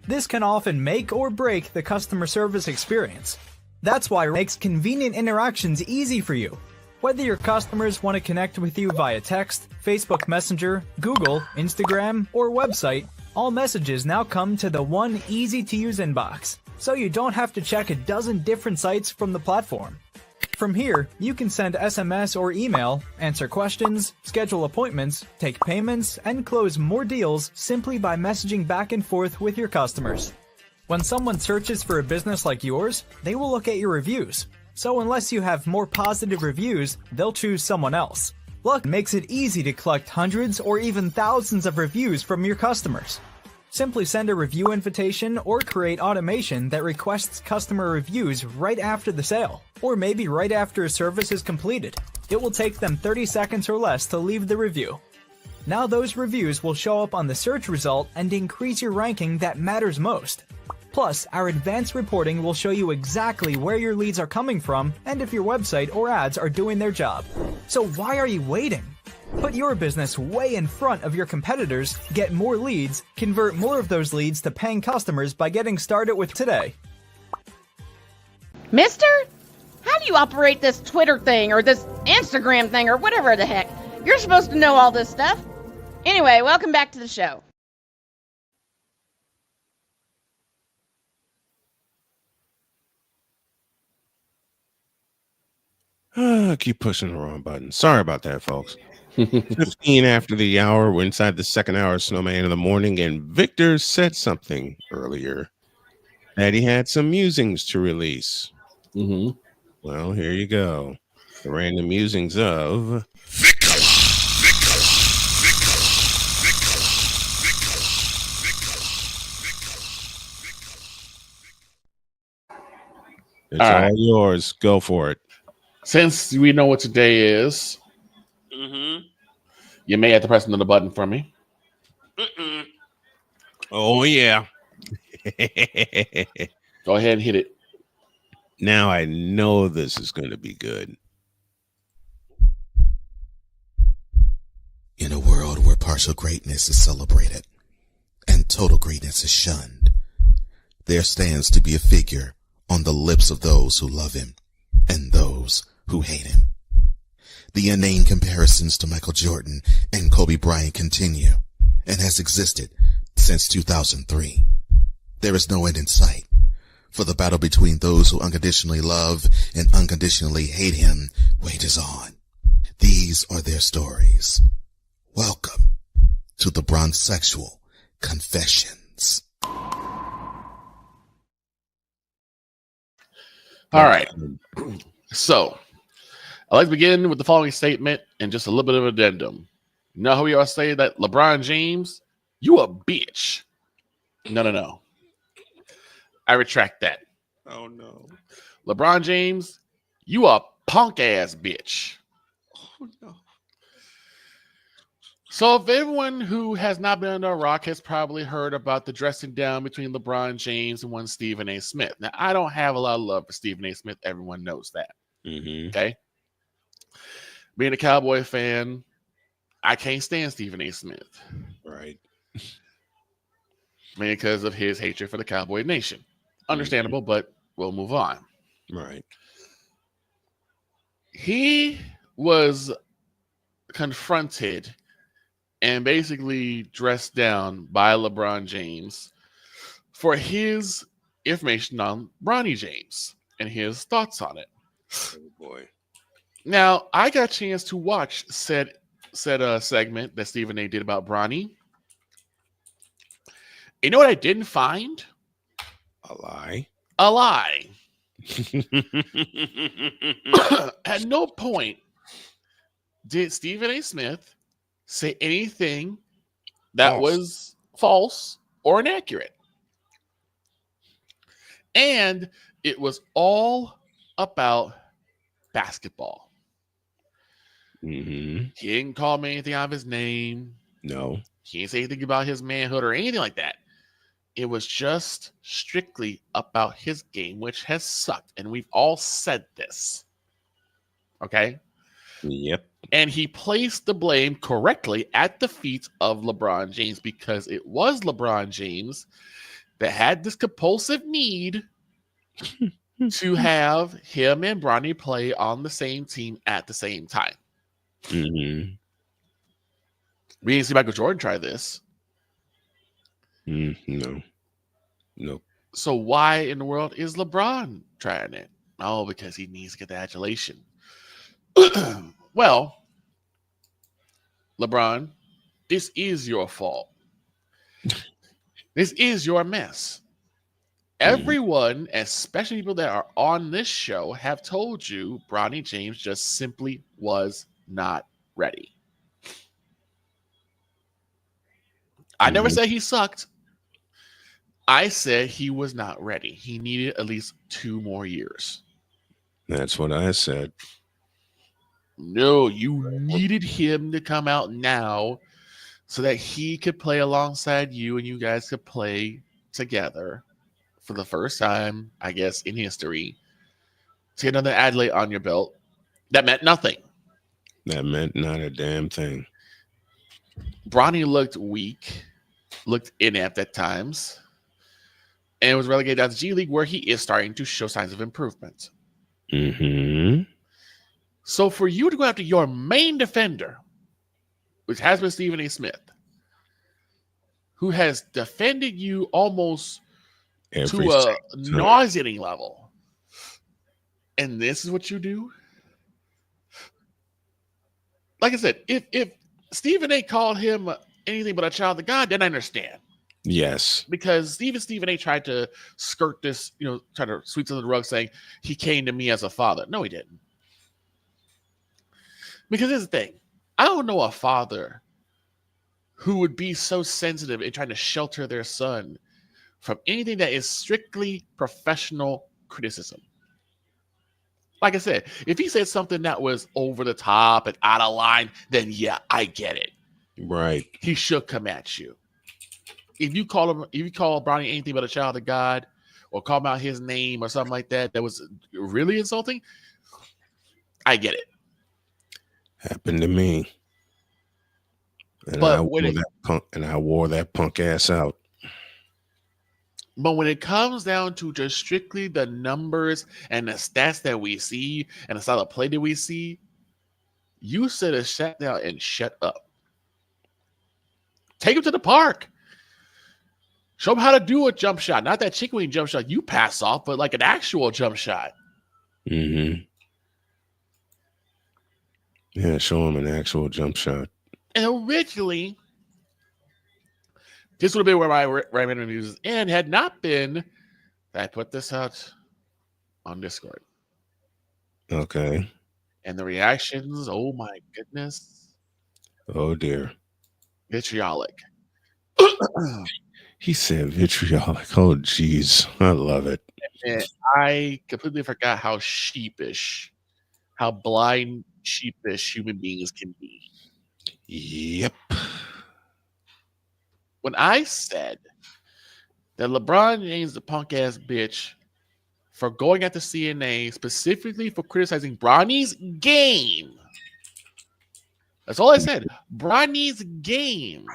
This can often make or break the customer service experience. That's why it makes convenient interactions easy for you. Whether your customers want to connect with you via text, Facebook Messenger, Google, Instagram, or website, all messages now come to the one easy-to-use inbox, so you don't have to check a dozen different sites from the platform. From here, you can send SMS or email, answer questions, schedule appointments, take payments, and close more deals simply by messaging back and forth with your customers. When someone searches for a business like yours, they will look at your reviews. So unless you have more positive reviews, they'll choose someone else. Luck makes it easy to collect hundreds or even thousands of reviews from your customers. Simply send a review invitation or create automation that requests customer reviews right after the sale, or maybe right after a service is completed. It will take them 30 seconds or less to leave the review. Now those reviews will show up on the search result and increase your ranking that matters most. Plus, our advanced reporting will show you exactly where your leads are coming from and if your website or ads are doing their job. So why are you waiting? Put your business way in front of your competitors, get more leads, convert more of those leads to paying customers by getting started with today. Mister? How do you operate this Twitter thing or this Instagram thing or whatever the heck? You're supposed to know all this stuff. Anyway, welcome back to the show. I keep pushing the wrong button. Sorry about that, folks. 15 after the hour. We're inside the second hour of Snowman in the morning, and Victor said something earlier that he had some musings to release. Well, here you go. The random musings of It's all yours. Go for it. Since we know what today is, you may have to press another button for me. Oh, yeah. Go ahead and hit it. Now I know this is going to be good. In a world where partial greatness is celebrated and total greatness is shunned, there stands to be a figure on the lips of those who love him and those who hate him. The inane comparisons to Michael Jordan and Kobe Bryant continue and has existed since 2003. There is no end in sight, for the battle between those who unconditionally love and unconditionally hate him wages on. These are their stories. Welcome to the Bronzexual Confessions. greatness. All right. So, I'd like to begin with the following statement and just a little bit of addendum. You know how we all say that LeBron James, you a bitch. No. I retract that. Oh, no. LeBron James, you a punk ass bitch. Oh, no. So, if everyone who has not been under a rock has probably heard about the dressing down between LeBron James and one Stephen A. Smith. Now, I don't have a lot of love for Stephen A. Smith. Everyone knows that. Mm-hmm. Okay. Being a Cowboy fan, I can't stand Stephen A. Smith. Right. Mainly because of his hatred for the Cowboy Nation. Understandable, but we'll move on. Right. He was confronted and basically dressed down by LeBron James for his information on Bronny James and his thoughts on it. Oh, boy. Now, I got a chance to watch said segment that Stephen A. did about Bronny. You know what I didn't find? A lie. A lie. At no point did Stephen A. Smith say anything that was false or inaccurate. And it was all about basketball. Mm-hmm. He didn't call me anything out of his name. No. He didn't say anything about his manhood or anything like that. It was just strictly about his game, which has sucked. And we've all said this. Okay? Yep. And he placed the blame correctly at the feet of LeBron James because it was LeBron James that had this compulsive need to have him and Bronny play on the same team at the same time. Mm-hmm. We didn't see Michael Jordan try this. No. Nope. So why in the world is LeBron trying it? Oh, because he needs to get the adulation. Well, LeBron, this is your fault. This is your mess. Everyone, especially people that are on this show, have told you Bronny James just simply was not ready. I never said he sucked. I said he was not ready. He needed at least 2 more years. That's what I said. No, you needed him to come out now so that he could play alongside you and you guys could play together for the first time, I guess, in history. To get another accolade on your belt. That meant nothing. That meant not a damn thing. Bronny looked weak, looked inept at times, and was relegated down to G League, where he is starting to show signs of improvement. Mm-hmm. So for you to go after your main defender, which has been Stephen A. Smith, who has defended you almost to a nauseating level, and this is what you do? Like I said, if Stephen A. called him anything but a child of God, then I understand. Yes. Because even Stephen A. tried to skirt this, try to sweep under the rug saying he came to me as a father. No, he didn't. Because here's the thing. I don't know a father who would be so sensitive in trying to shelter their son from anything that is strictly professional criticism. Like I said, if he said something that was over the top and out of line, then yeah, I get it. Right. He should come at you. If you call Bronny anything but a child of God, or call him out his name or something like that, that was really insulting, I get it. Happened to me. And But I wore that punk ass out. But when it comes down to just strictly the numbers and the stats that we see and the style of play that we see, you should have sat down and shut up. Take him to the park. Show him how to do a jump shot. Not that chicken wing jump shot you pass off, but like an actual jump shot. Mm-hmm. Yeah, show him an actual jump shot. And originally, This would have been where my random reviews end had not been that I put this out on Discord. Okay. And the reactions, oh my goodness. Oh dear. Vitriolic. He said vitriolic. Oh geez. I love it. And I completely forgot how sheepish, how blind, sheepish human beings can be. Yep. When I said that LeBron James, the punk ass bitch, for going at the CNA specifically for criticizing Bronny's game. That's all I said. Bronny's game.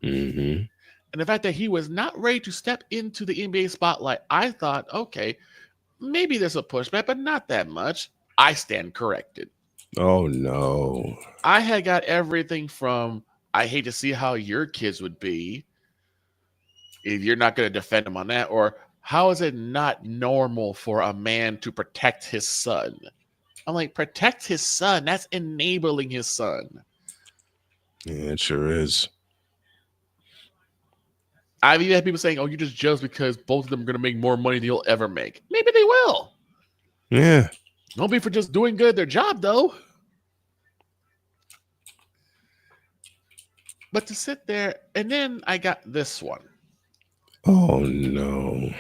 Mm-hmm. And the fact that he was not ready to step into the NBA spotlight, I thought, okay, maybe there's a pushback, but not that much. I stand corrected. Oh no. I had got everything from, I hate to see how your kids would be if you're not going to defend them on that, or how is it not normal for a man to protect his son? I'm like, protect his son. That's enabling his son. Yeah, it sure is. I've even had people saying, oh, you're just jealous because both of them are going to make more money than you'll ever make. Maybe they will. Yeah. Don't be for just doing good at their job, though. But to sit there, and then I got this one. Oh no.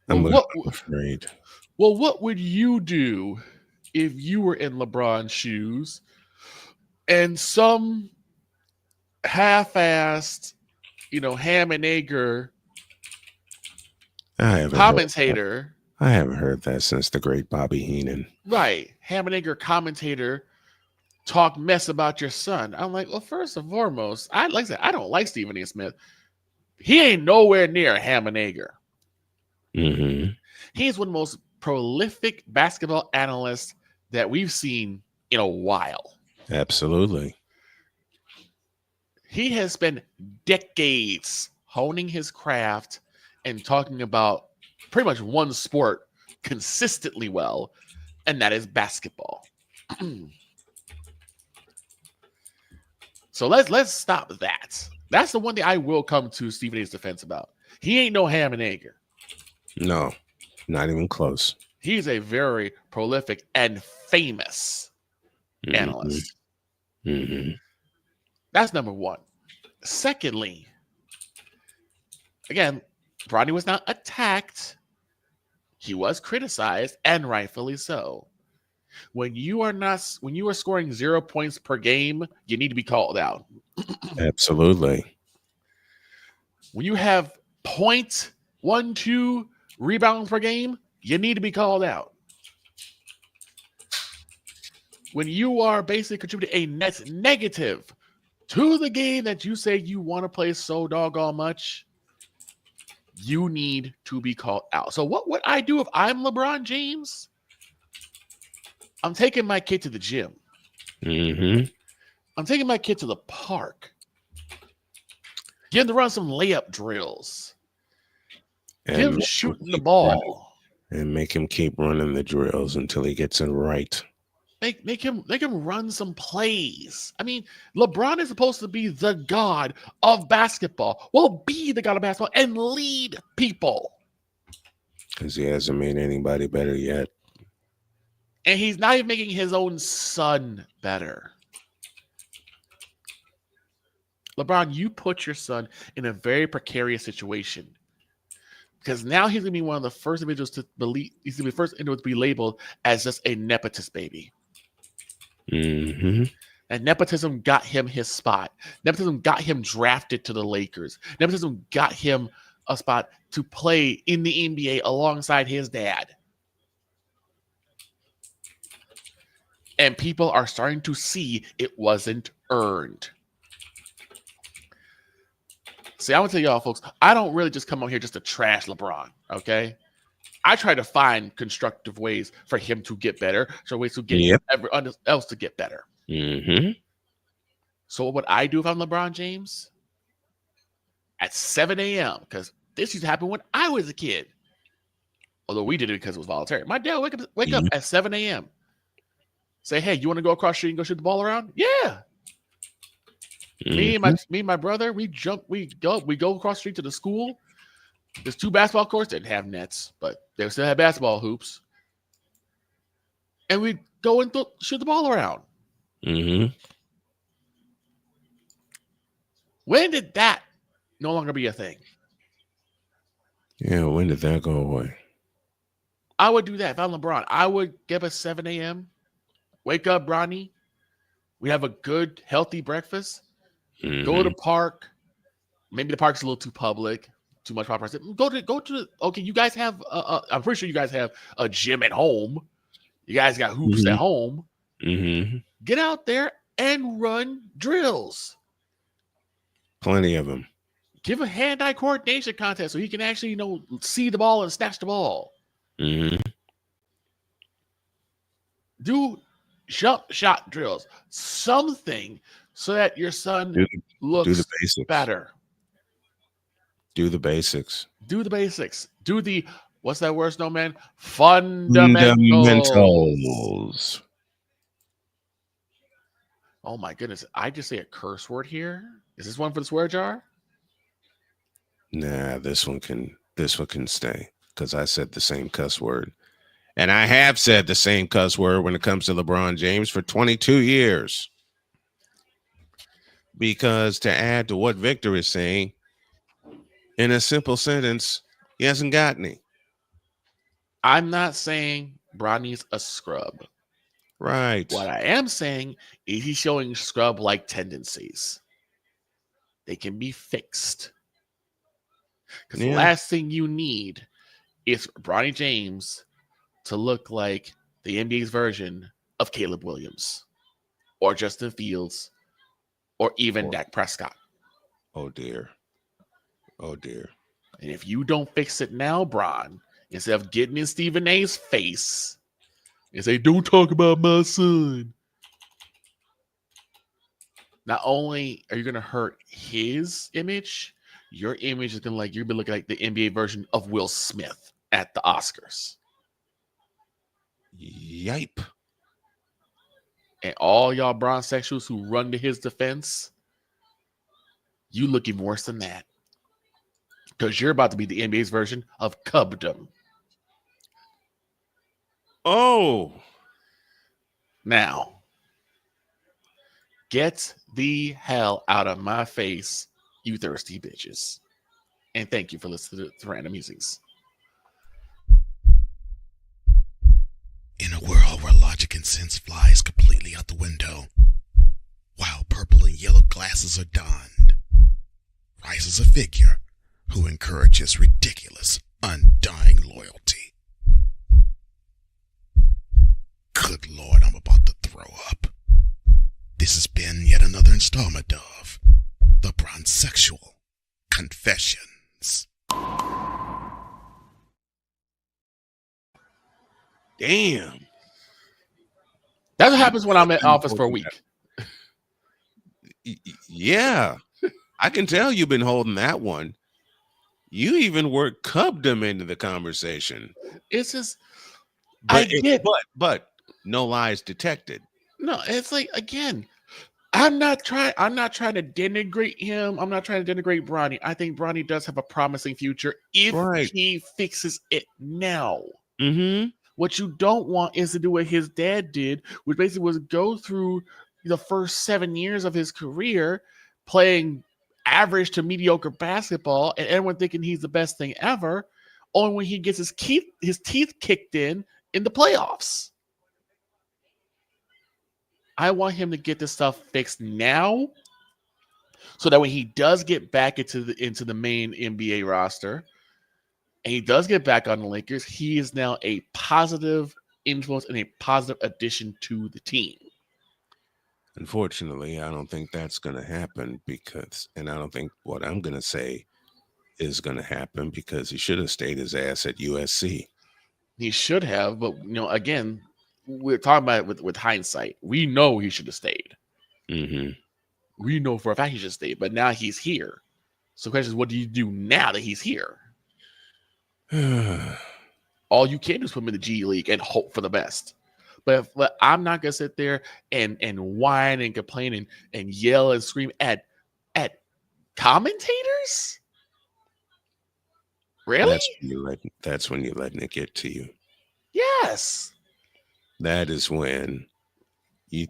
I'm afraid. Well, what would you do if you were in LeBron's shoes and some half-assed, ham and egger commentator? I haven't heard that since the great Bobby Heenan. Right. Ham and egger commentator talk mess about your son. I'm like, well, first and foremost, I don't like Stephen A. Smith. He ain't nowhere near ham and egger. Mm-hmm. He's one of the most prolific basketball analysts that we've seen in a while. Absolutely. He has spent decades honing his craft and talking about pretty much one sport consistently well, and that is basketball. So let's stop that. That's the one thing I will come to Stephen A's defense about. He ain't no ham and egger. No, not even close. He's a very prolific and famous analyst. Mm-hmm. That's number one. Secondly, again, Bronny was not attacked. He was criticized, and rightfully so. When you are scoring 0 points per game, you need to be called out. Absolutely. When you have 0.12 rebounds per game, you need to be called out. When you are basically contributing a net negative to the game that you say you want to play so doggone much, you need to be called out. So what would I do if I'm LeBron James? I'm taking my kid to the gym. Mm-hmm. I'm taking my kid to the park. Get him to run some layup drills. Get him shooting the ball. And make him keep running the drills until he gets it right. Make him run some plays. I mean, LeBron is supposed to be the god of basketball. Well, be the god of basketball and lead people. Because he hasn't made anybody better yet. And he's not even making his own son better. LeBron, you put your son in a very precarious situation. Because now he's going to be one of the first individuals to believe, he's going to be the first individual to be labeled as just a nepotist baby. Mm-hmm. And nepotism got him his spot. Nepotism got him drafted to the Lakers. Nepotism got him a spot to play in the NBA alongside his dad. And people are starting to see it wasn't earned. See, I want to tell y'all, folks, I don't really just come on here just to trash LeBron, okay? I try to find constructive ways for him to get better, so ways to get everyone else to get better. Mm-hmm. So what would I do if I'm LeBron James? At 7 a.m., because this used to happen when I was a kid. Although we did it because it was voluntary. My dad would wake up at 7 a.m. Say, hey, you want to go across the street and go shoot the ball around? Yeah. Me and my brother, we go across the street to the school. There's 2 basketball courts, didn't have nets, but they still had basketball hoops. And we go and shoot the ball around. Mm-hmm. When did that no longer be a thing? Yeah, when did that go away? I would do that if I'm LeBron. I would get up at 7 a.m., wake up, Bronny. We have a good, healthy breakfast. Go to the park. Maybe the park's a little too public, too much paparazzi. Go to. Okay, you guys have. I'm pretty sure you guys have a gym at home. You guys got hoops at home. Mm-hmm. Get out there and run drills. Plenty of them. Give a hand-eye coordination contest so he can actually, see the ball and snatch the ball. Mm-hmm. Do jump shot drills. Something so that your son looks better. Do the basics. Do the basics. Do the, what's that word, Snowman? Fundamentals. Oh my goodness. I just say a curse word here. Is this one for the swear jar? Nah, this one can stay because I said the same cuss word. And I have said the same cuss word when it comes to LeBron James for 22 years. Because to add to what Victor is saying, in a simple sentence, he hasn't got any. I'm not saying Bronny's a scrub. Right. What I am saying is he's showing scrub-like tendencies. They can be fixed. Because the last thing you need is Bronny James to look like the NBA's version of Caleb Williams or Justin Fields or even Dak Prescott. Oh, dear. Oh, dear. And if you don't fix it now, Bron, instead of getting in Stephen A's face and say, don't talk about my son, not only are you going to hurt his image, your image is going to you're looking like the NBA version of Will Smith at the Oscars. Yipe. And all y'all bronzexuals who run to his defense, you look even worse than that. Because you're about to be the NBA's version of Cubdom. Oh. Now, get the hell out of my face, you thirsty bitches. And thank you for listening to Random Musings. In a world where logic and sense flies completely out the window, while purple and yellow glasses are donned, rises a figure who encourages ridiculous, undying loyalty. Good Lord, I'm about to throw up. This has been yet another installment of The Bronzexual Confessions. Damn. That's what happens when I'm at office for a week. Yeah. I can tell you've been holding that one. You even worked Cubdom into the conversation. It's just, but no lies detected. No, it's like, again, I'm not trying to denigrate him. I'm not trying to denigrate Bronny. I think Bronny does have a promising future if he fixes it now. Mm-hmm. What you don't want is to do what his dad did, which basically was go through the first 7 years of his career playing average to mediocre basketball and everyone thinking he's the best thing ever, only when he gets his teeth kicked in the playoffs. I want him to get this stuff fixed now so that when he does get back into the main NBA roster and he does get back on the Lakers, he is now a positive influence and a positive addition to the team. Unfortunately, I don't think that's going to happen and I don't think what I'm going to say is going to happen because he should have stayed his ass at USC. He should have, but again, we're talking about it with hindsight. We know he should have stayed. Mm-hmm. We know for a fact he should have stayed, but now he's here. So the question is, what do you do now that he's here? All you can do is put him in the G League and hope for the best. But I'm not going to sit there and whine and complain and yell and scream at commentators? Really? That's when you're letting it get to you. Yes. That is when you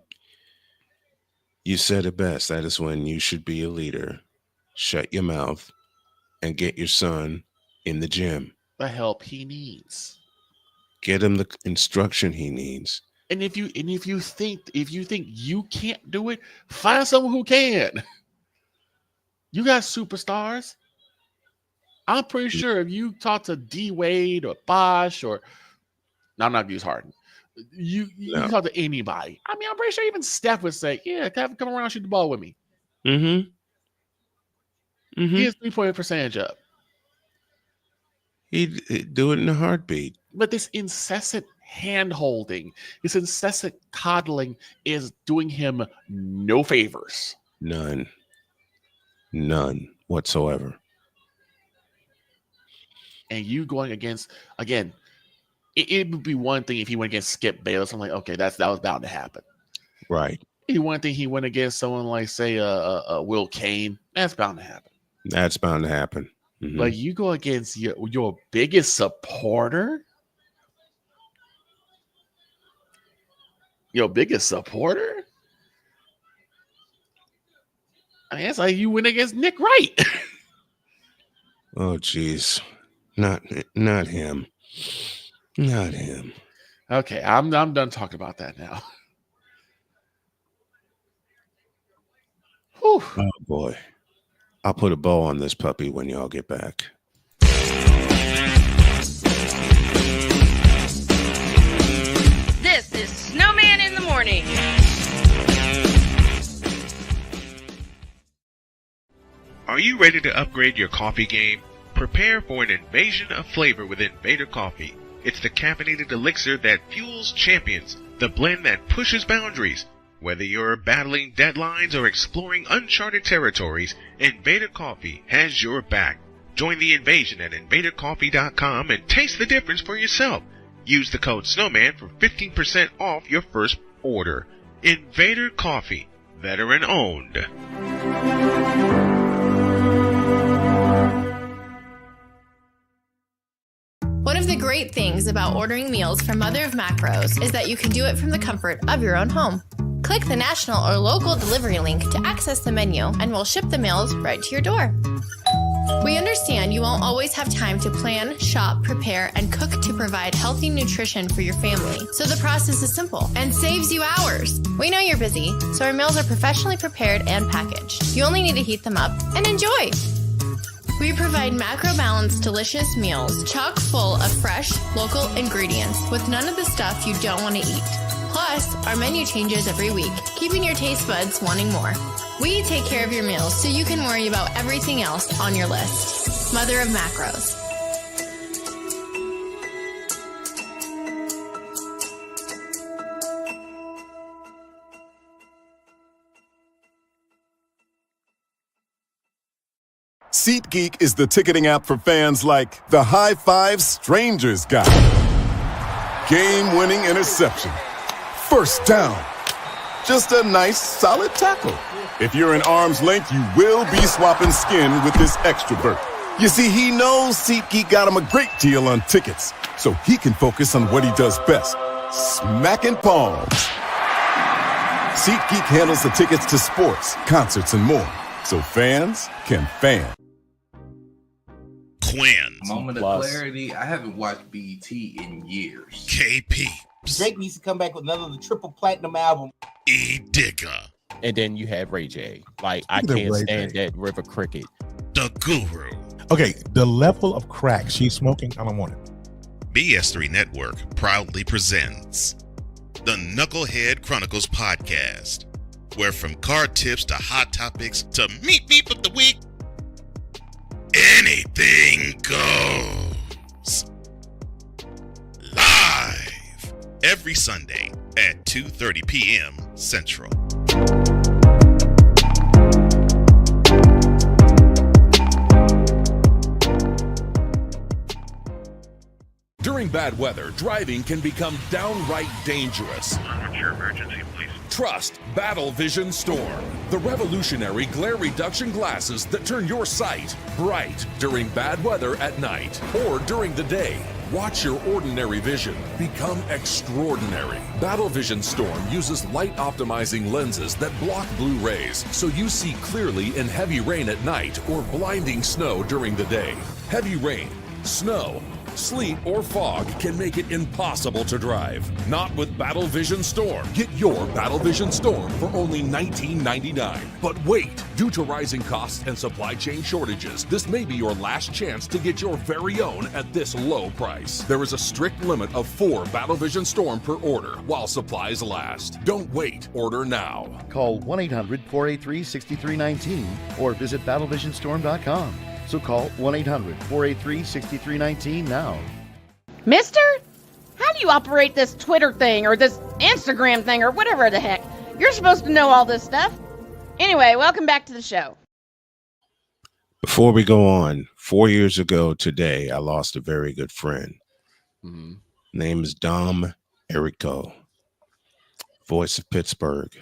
said it best. That is when you should be a leader. Shut your mouth and get your son in the gym. The help he needs. Get him the instruction he needs. And if you think you can't do it, find someone who can. You got superstars. I'm pretty sure if you talk to D Wade or Bosch or I'm not gonna use Harden. You talk to anybody. I mean, I'm pretty sure even Steph would say, "Yeah, come around, shoot the ball with me." Mm-hmm. Get his 3-point percentage up. He'd do it in a heartbeat. But this incessant hand-holding, this incessant coddling is doing him no favors. None whatsoever. And you going against, again, it would be one thing if he went against Skip Bayless. I'm like, okay, that was bound to happen. Right. One thing he went against someone like, say, Will Kane. That's bound to happen. That's bound to happen. Mm-hmm. But you go against your biggest supporter? Your biggest supporter? I mean, it's like you went against Nick Wright. Oh, geez. Not him. Not him. Okay, I'm done talking about that now. Whew. Oh, boy. I'll put a bow on this puppy when y'all get back. This is Snowman in the Morning. Are you ready to upgrade your coffee game? Prepare for an invasion of flavor with Invader Coffee. It's the caffeinated elixir that fuels champions, the blend that pushes boundaries. Whether you're battling deadlines or exploring uncharted territories, Invader Coffee has your back. Join the invasion at invadercoffee.com and taste the difference for yourself. Use the code Snowman for 15% off your first order. Invader Coffee, veteran owned. One of the great things about ordering meals from Mother of Macros is that you can do it from the comfort of your own home. Click the national or local delivery link to access the menu, and we'll ship the meals right to your door. We understand you won't always have time to plan, shop, prepare, and cook to provide healthy nutrition for your family, so the process is simple and saves you hours. We know you're busy, so our meals are professionally prepared and packaged. You only need to heat them up and enjoy. We provide macro-balanced, delicious meals, chock full of fresh, local ingredients with none of the stuff you don't want to eat. Plus, our menu changes every week, keeping your taste buds wanting more. We take care of your meals so you can worry about everything else on your list. Mother of Macros. SeatGeek is the ticketing app for fans like the High Five Strangers guy. Game-winning interception. First down. Just a nice, solid tackle. If you're in arm's length, you will be swapping skin with this extrovert. You see, he knows SeatGeek got him a great deal on tickets, so he can focus on what he does best, smacking palms. SeatGeek handles the tickets to sports, concerts, and more, so fans can fan. Quinn. Moment of clarity. I haven't watched BET in years. KP. Drake needs to come back with another triple platinum album. E Digger. And then you have Ray J. Like, I can't stand that River Cricket. The Guru. Okay, the level of crack she's smoking, I don't want it. BS3 Network proudly presents the Knucklehead Chronicles podcast, where from card tips to hot topics to meep of the week, anything goes. Live every Sunday at 2:30 p.m. Central. During During bad weather, driving can become downright dangerous. What's your emergency, please? Trust Battle Vision Storm, the revolutionary glare reduction glasses that turn your sight bright during bad weather at night or during the day. Watch your ordinary vision become extraordinary. Battle Vision Storm uses light optimizing lenses that block blue rays so you see clearly in heavy rain at night or blinding snow during the day. Heavy rain, snow, sleet, or fog can make it impossible to drive. Not with Battle Vision Storm. Get your Battle Vision Storm for only $19.99. But wait, due to rising costs and supply chain shortages, this may be your last chance to get your very own at this low price. There is a strict limit of 4 Battle Vision Storm per order while supplies last. Don't wait, order now. Call 1-800-483-6319 or visit battlevisionstorm.com. So call 1-800-483-6319 now. Mister? How do you operate this Twitter thing or this Instagram thing or whatever the heck? You're supposed to know all this stuff. Anyway, welcome back to the show. Before we go on, 4 years ago today, I lost a very good friend. Name is Dom Errico, voice of Pittsburgh.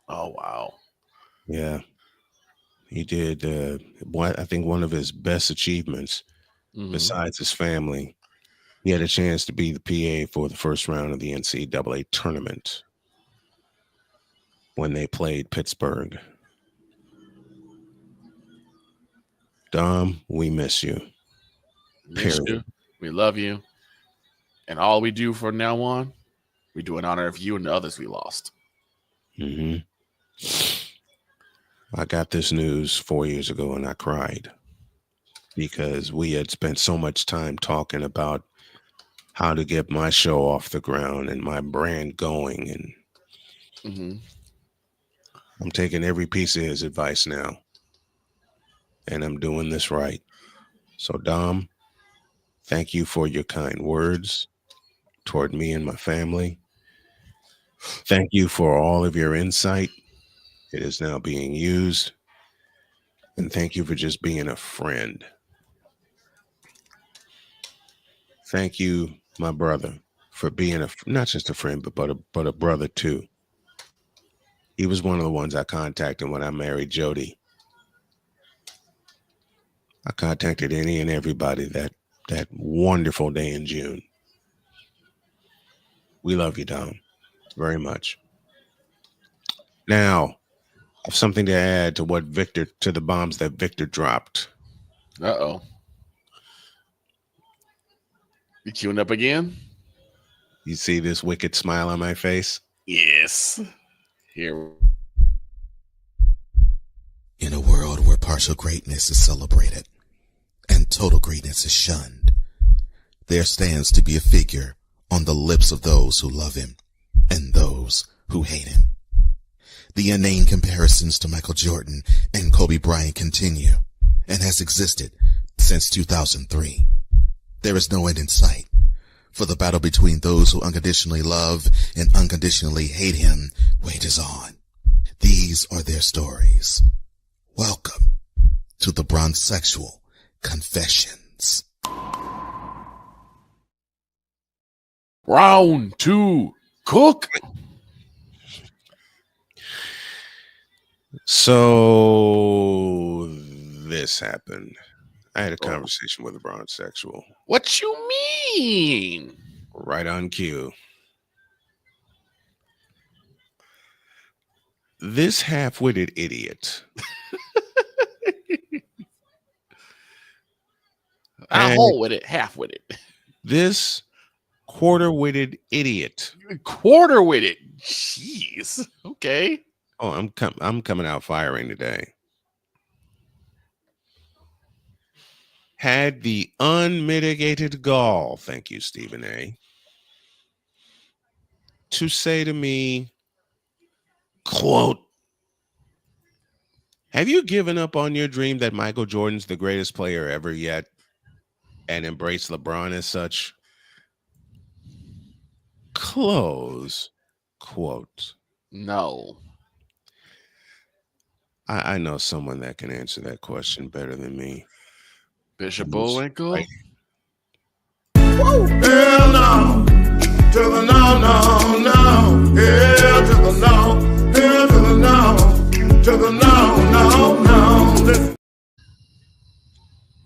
Oh, wow. Yeah. He did, I think, one of his best achievements besides his family. He had a chance to be the PA for the first round of the NCAA tournament when they played Pittsburgh. Dom, we miss you. Miss you. We love you. And all we do from now on, we do in honor of you and the others we lost. I got this news 4 years ago and I cried because we had spent so much time talking about how to get my show off the ground and my brand going. And I'm taking every piece of his advice now and I'm doing this right. So Dom, thank you for your kind words toward me and my family. Thank you for all of your insight. It is now being used. And thank you for just being a friend. Thank you, my brother, for being not just a friend, but a brother too. He was one of the ones I contacted when I married Jody. I contacted any and everybody that wonderful day in June. We love you, Dom, very much. Now, I have something to add to the bombs that Victor dropped. Uh-oh. You queuing up again? You see this wicked smile on my face? Yes. Here. In a world where partial greatness is celebrated and total greatness is shunned, there stands to be a figure on the lips of those who love him and those who hate him. The inane comparisons to Michael Jordan and Kobe Bryant continue and has existed since 2003. There is no end in sight, for the battle between those who unconditionally love and unconditionally hate him wages on. These are their stories. Welcome to the Bronzexual Confessions. Round 2, cook. So this happened. I had a conversation with a Bronzexual. What you mean? Right on cue. This half-witted idiot. I whole with it, half with it. This quarter-witted idiot. Quarter-witted? Jeez. Okay. Oh, I'm coming out firing today. Had the unmitigated gall, thank you, Stephen A., to say to me, quote, "Have you given up on your dream that Michael Jordan's the greatest player ever yet and embrace LeBron as such?" Close quote. No. I know someone that can answer that question better than me. Bishop Bullwinkle. Right. Yeah, no. To the no, no, no. Hell to the no. Hell to the no. To the no, no, no.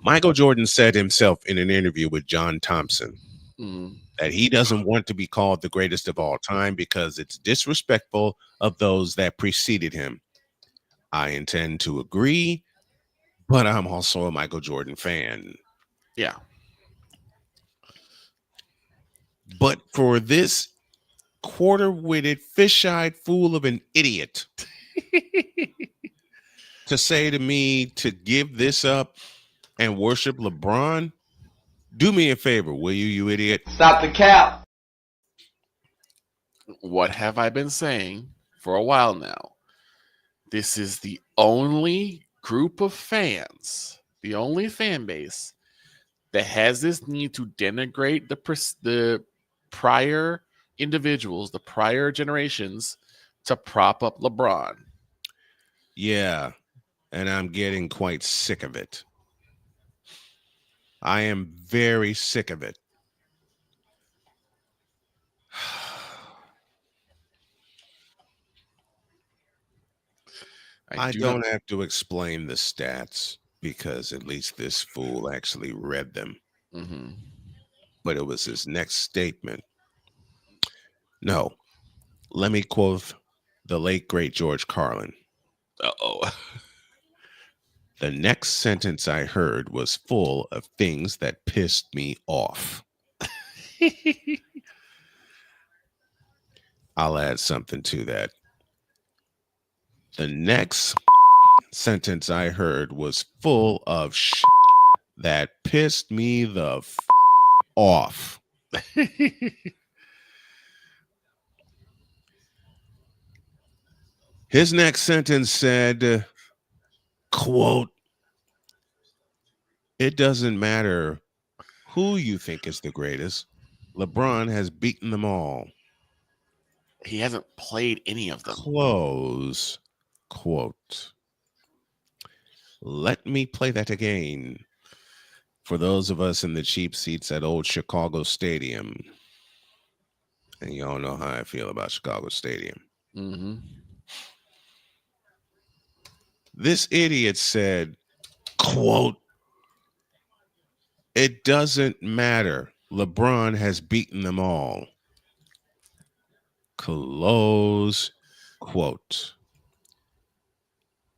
Michael Jordan said himself in an interview with John Thompson Mm. that he doesn't want to be called the greatest of all time because it's disrespectful of those that preceded him. I intend to agree, but I'm also a Michael Jordan fan. Yeah. But for this quarter-witted, fish-eyed fool of an idiot to say to me to give this up and worship LeBron, do me a favor, will you, you idiot? Stop the cap. What have I been saying for a while now? This is the only group of fans, the only fan base that has this need to denigrate the prior individuals, the prior generations, to prop up LeBron. Yeah, and I'm getting quite sick of it. I am very sick of it. I don't have to explain the stats because at least this fool actually read them. Mm-hmm. But it was his next statement. No, let me quote the late, great George Carlin. Uh-oh. The next sentence I heard was full of things that pissed me off. I'll add something to that. The next sentence I heard was full of shit that pissed me the off. His next sentence said, quote, "It doesn't matter who you think is the greatest. LeBron has beaten them all." He hasn't played any of them. Close quote. Let me play that again for those of us in the cheap seats at old Chicago Stadium. And y'all know how I feel about Chicago Stadium. Mm-hmm. This idiot said, quote, "It doesn't matter. LeBron has beaten them all." Close quote.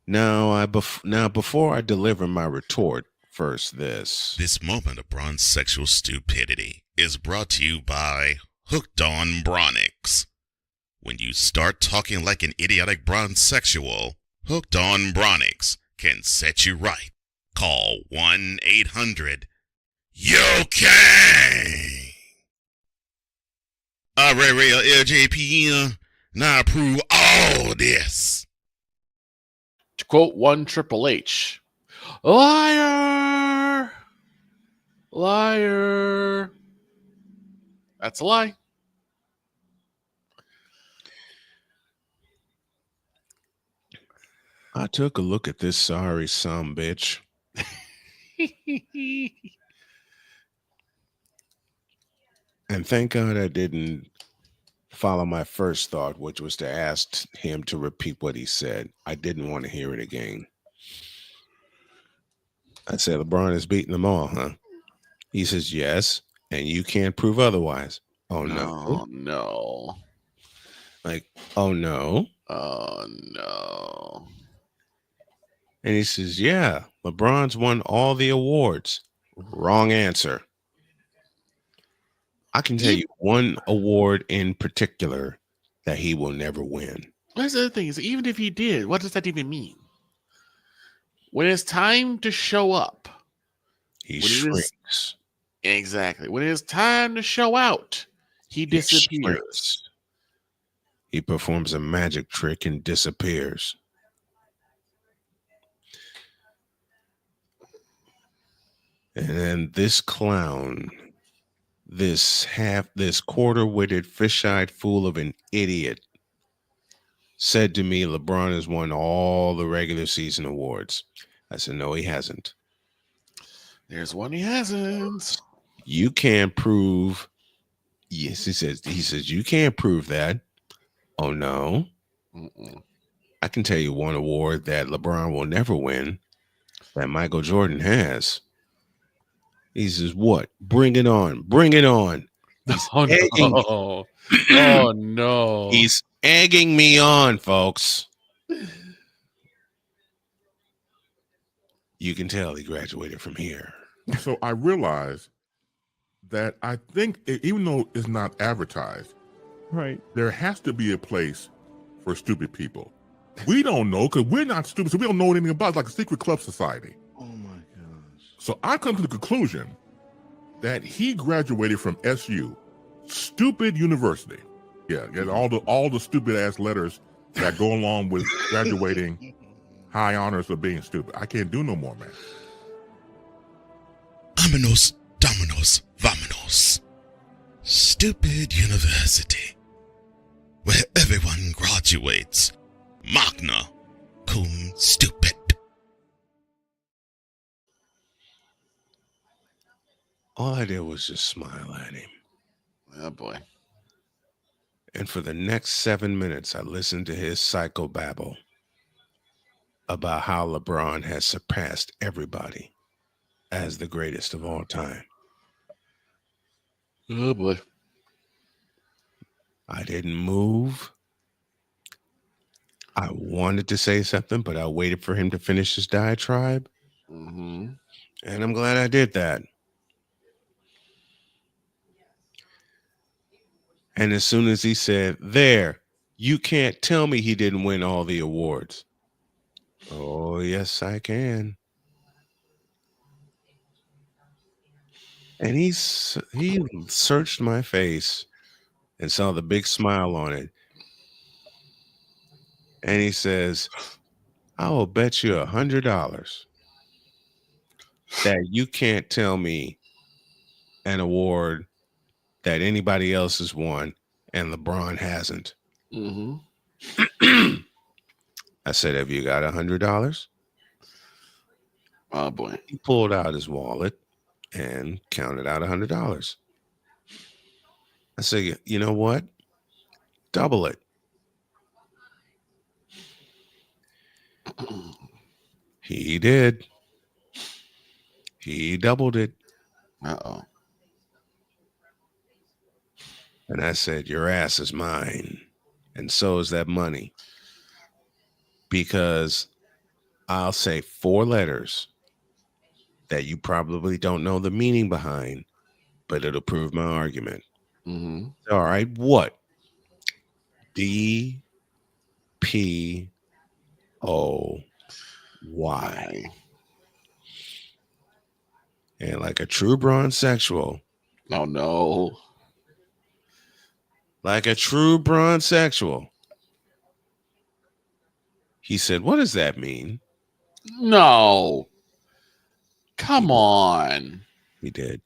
Now, before I deliver my retort, first this. This moment of bronze sexual stupidity is brought to you by Hooked on Bronix. When you start talking like an idiotic bronze sexual, Hooked on Bronix can set you right. Call 1-800-YO-KANG. Real LJPM, now approve all this. To quote one Triple H, liar, liar. That's a lie. I took a look at this sorry sumbitch. And thank God I didn't follow my first thought, which was to ask him to repeat what he said. I didn't want to hear it again. I said, LeBron has beaten them all, huh? He says, yes, and you can't prove otherwise. Oh, no. Oh, no. Like, oh, no. Oh, no. And he says, yeah, LeBron's won all the awards. Wrong answer. I can tell you one award in particular that he will never win. That's the other thing is, even if he did, what does that even mean? When it's time to show up, he shrinks. Exactly. When it's time to show out, he disappears. He performs a magic trick and disappears. And then this clown, this quarter-witted, fish-eyed fool of an idiot said to me, LeBron has won all the regular season awards. I said, no, he hasn't. There's one he hasn't. You can't prove Yes, he says, you can't prove that. Oh, no. I can tell you one award that LeBron will never win that Michael Jordan has. He says, what? Bring it on. Bring it on. He's egging me. Oh, no. He's egging me on, folks. You can tell he graduated from here. So I realized that I think, even though it's not advertised, right, there has to be a place for stupid people. We don't know because we're not stupid, so we don't know anything about it. It's like a secret club society. Oh my gosh. So I come to the conclusion that he graduated from SU, stupid university. Yeah, all the stupid ass letters that go along with graduating high honors of being stupid. I can't do no more, man. Vámonos, dominos, vámonos. Stupid university, where everyone graduates. Magna cum stupid. All I did was just smile at him. Oh, boy. And for the next 7 minutes, I listened to his psychobabble about how LeBron has surpassed everybody as the greatest of all time. Oh, boy. I didn't move. I wanted to say something, but I waited for him to finish his diatribe. Mm-hmm. And I'm glad I did that. And as soon as he said, there, you can't tell me he didn't win all the awards. Oh, yes, I can. And he searched my face and saw the big smile on it. And he says, I will bet you $100 that you can't tell me an award that anybody else has won and LeBron hasn't. Mm-hmm. I said, have you got $100? Oh, boy. He pulled out his wallet and counted out $100. I said, you know what? Double it. He did. He doubled it. Uh-oh. And I said, your ass is mine. And so is that money. Because I'll say 4 letters that you probably don't know the meaning behind, but it'll prove my argument. Mm-hmm. All right, what? DPOY. And like a true bronzexual. Oh, no. Like a true bronzexual. He said, what does that mean? No. Come on. He did.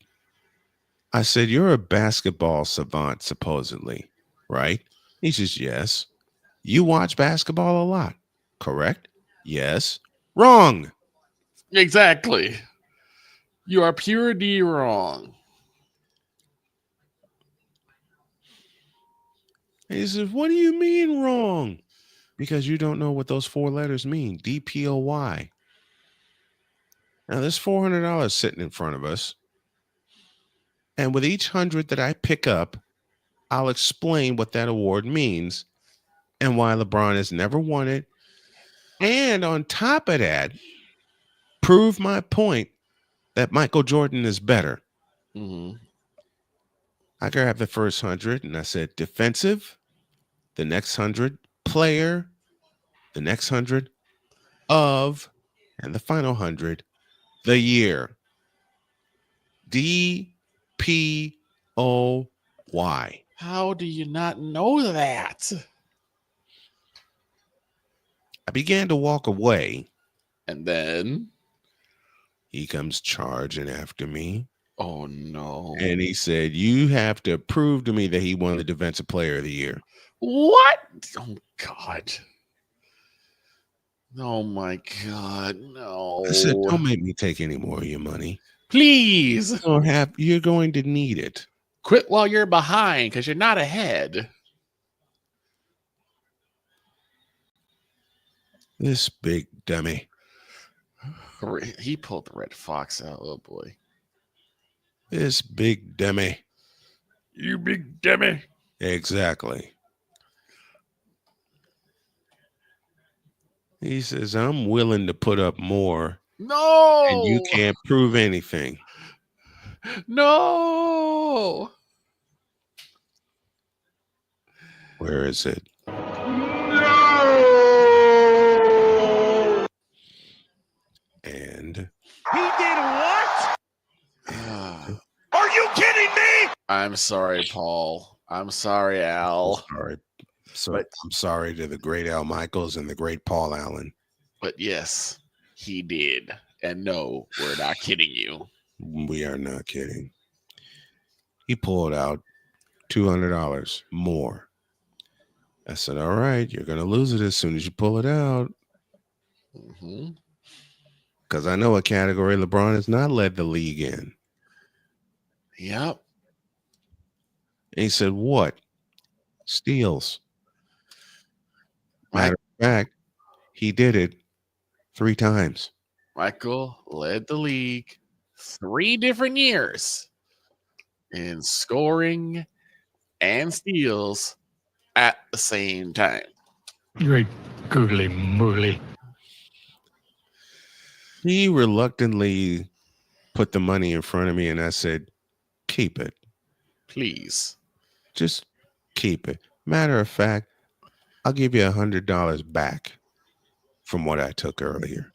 I said, you're a basketball savant, supposedly, right? He says, yes. You watch basketball a lot, correct? Yes. Wrong. Exactly. You are pure D wrong. He says, what do you mean wrong? Because you don't know what those 4 letters mean. DPOY. Now, there's $400 sitting in front of us. And with each 100 that I pick up, I'll explain what that award means and why LeBron has never won it. And on top of that, prove my point that Michael Jordan is better. Mm-hmm. I grabbed the first 100 and I said defensive, the next 100 player, the next 100 of, and the final 100 the year. DPOY. How do you not know that? I began to walk away. And then he comes charging after me. Oh, no. And he said, you have to prove to me that he won the Defensive Player of the Year. What? Oh, God. Oh, my God. No. I said, don't make me take any more of your money. Please. You're going to need it. Quit while you're behind because you're not ahead. This big dummy. He pulled the red fox out. Oh boy. This big dummy. You big dummy. Exactly. He says, I'm willing to put up more. No. And you can't prove anything. No. Where is it? No. And he did what? Are you kidding me? I'm sorry, Paul. I'm sorry, Al. I'm sorry to the great Al Michaels and the great Paul Allen. But yes, he did. And no, we're not kidding you. We are not kidding. He pulled out $200 more. I said, all right, you're going to lose it as soon as you pull it out. Because I know a category LeBron has not led the league in. Yep. And he said, what? Steals. Matter of fact, he did it 3 times. Michael led the league 3 different years in scoring and steals at the same time. Great googly moogly. He reluctantly put the money in front of me, and I said, keep it. Please. Just keep it. Matter of fact, I'll give you $100 back from what I took earlier.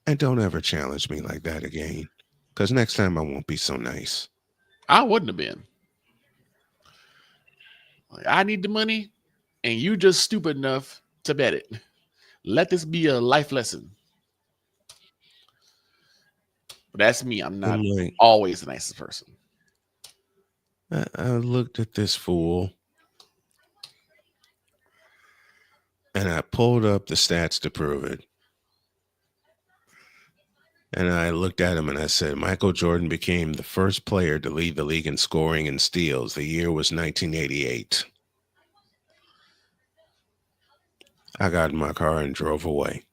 And don't ever challenge me like that again, because next time I won't be so nice. I wouldn't have been. Like, I need the money, and you just stupid enough to bet it. Let this be a life lesson. But that's me. I'm not always the nicest person. I looked at this fool, and I pulled up the stats to prove it. And I looked at him and I said, Michael Jordan became the first player to lead the league in scoring and steals. The year was 1988. I got in my car and drove away.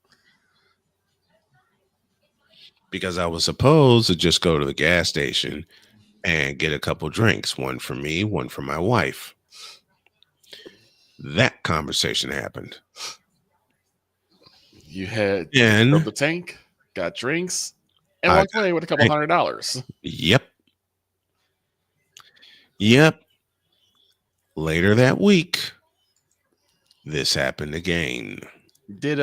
Because I was supposed to just go to the gas station and get a couple drinks. One for me, one for my wife. That conversation happened. You had filled the tank, got drinks, and walked away with a couple $100. Yep. Later that week, this happened again. Did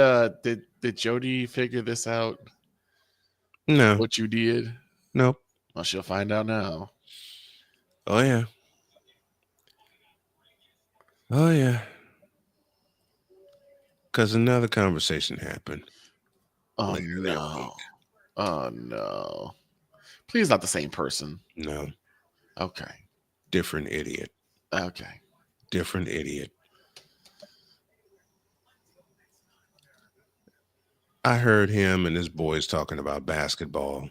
Jody figure this out? No. What you did? Nope. Well, she'll find out now. Oh yeah. Oh yeah. Because another conversation happened. Oh no. Oh no. Please, not the same person. No. Okay. Different idiot. Okay. Different idiot. I heard him and his boys talking about basketball.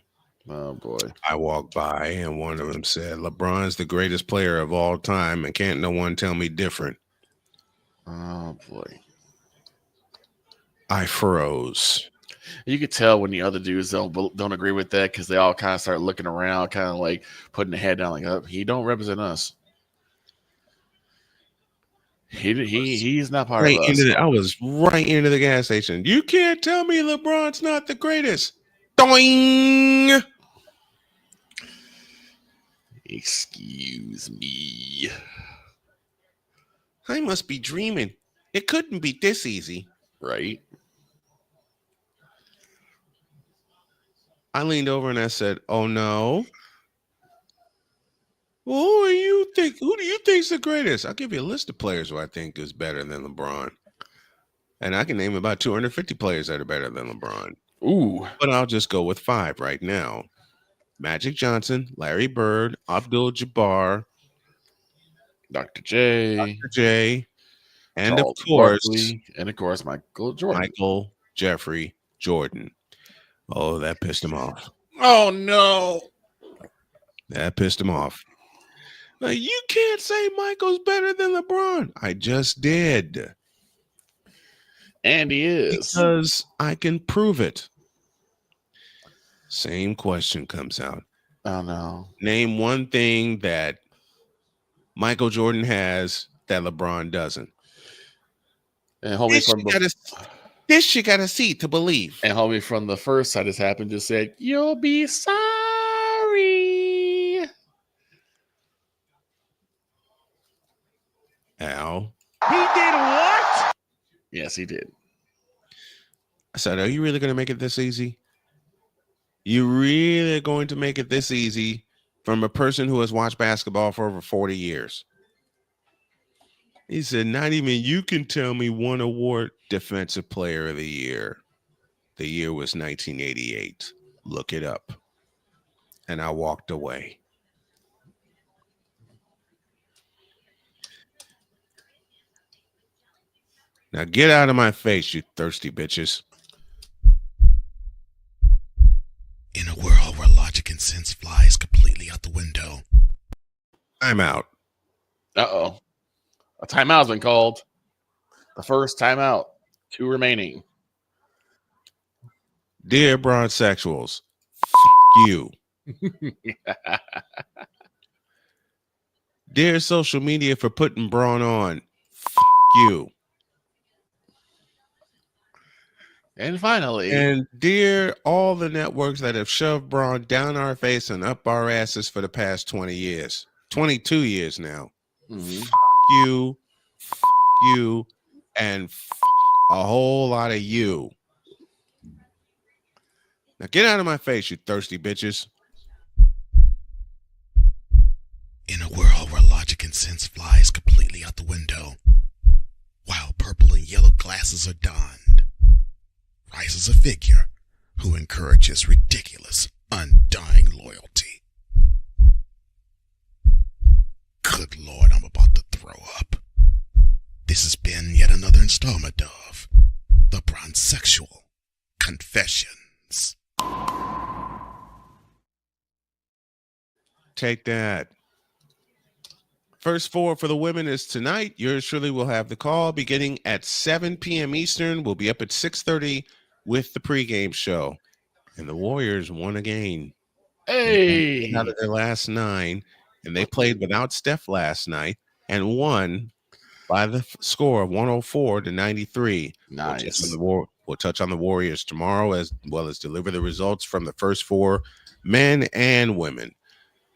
Oh boy. I walked by and one of them said, LeBron's the greatest player of all time and can't no one tell me different. Oh boy. I froze. You could tell when the other dudes don't agree with that because they all kind of start looking around, kind of like putting the head down, like, oh, he don't represent us. He's not part of us. I was right into the gas station. You can't tell me LeBron's not the greatest. Doing. Excuse me. I must be dreaming. It couldn't be this easy. Right. I leaned over and I said, oh no. Well, who do you think's the greatest? I'll give you a list of players who I think is better than LeBron. And I can name about 250 players that are better than LeBron. Ooh. But I'll just go with 5 right now. Magic Johnson, Larry Bird, Abdul-Jabbar, Dr. J, and Charles of course, Barkley, and of course, Michael Jordan. Michael Jeffrey Jordan. Oh, that pissed him off. Oh no. That pissed him off. Like, you can't say Michael's better than LeBron. I just did. And he is. Because I can prove it. Same question comes out. Oh, no. Name one thing that Michael Jordan has that LeBron doesn't. And homie this you gotta see to believe. And homie from the first side this happened just said, "You'll be sorry." Al. He did what? Yes, he did. I said, are you really going to make it this easy? You really going to make it this easy from a person who has watched basketball for over 40 years? He said, not even you can tell me one award. Defensive Player of the Year. The year was 1988. Look it up. And I walked away. Now get out of my face, you thirsty bitches. In a world where logic and sense flies completely out the window. I'm out. Uh-oh. A timeout's been called. The first timeout. 2 remaining. Dear broadsexuals, you. Dear social media for putting Braun on, you. And finally. And dear all the networks that have shoved Braun down our face and up our asses for the past 20 years. 22 years now. You, and a whole lot of you. Now get out of my face, you thirsty bitches. In a world where logic and sense flies completely out the window, while purple and yellow glasses are donned, rises a figure who encourages ridiculous, undying loyalty. Good Lord, I'm about to throw up. This has been yet another installment of The Bronzexual Confessions. Take that. First 4 for the women is tonight. Yours truly will have the call beginning at 7 p.m. Eastern. We'll be up at 6:30 with the pregame show. And the Warriors won again. Hey! Out of their last 9. And they played without Steph last night and won by the score of 104-93. Nice. We'll touch on the Warriors tomorrow, as well as deliver the results from the first 4 men and women.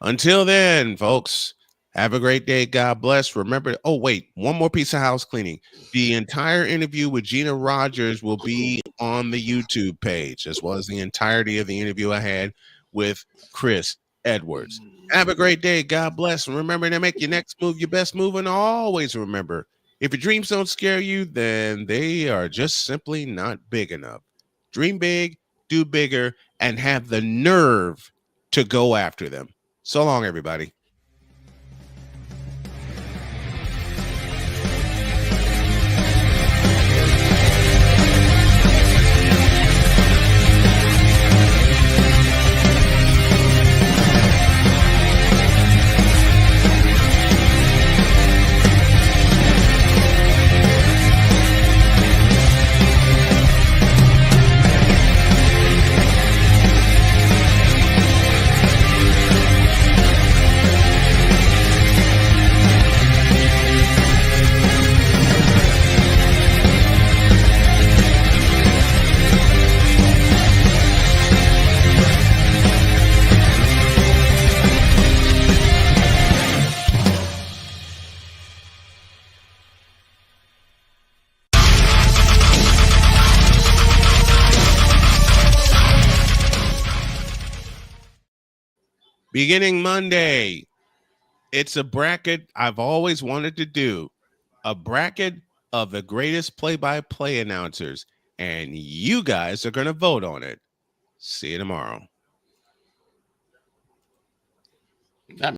Until then, folks, have a great day. God bless. Remember, one more piece of house cleaning. The entire interview with Gina Rogers will be on the YouTube page, as well as the entirety of the interview I had with Chris Edwards. Have a great day. God bless. And remember to make your next move your best move. And always remember, if your dreams don't scare you, then they are just simply not big enough. Dream big, do bigger, and have the nerve to go after them. So long, everybody. Beginning Monday, it's a bracket I've always wanted to do. A bracket of the greatest play-by-play announcers. And you guys are going to vote on it. See you tomorrow.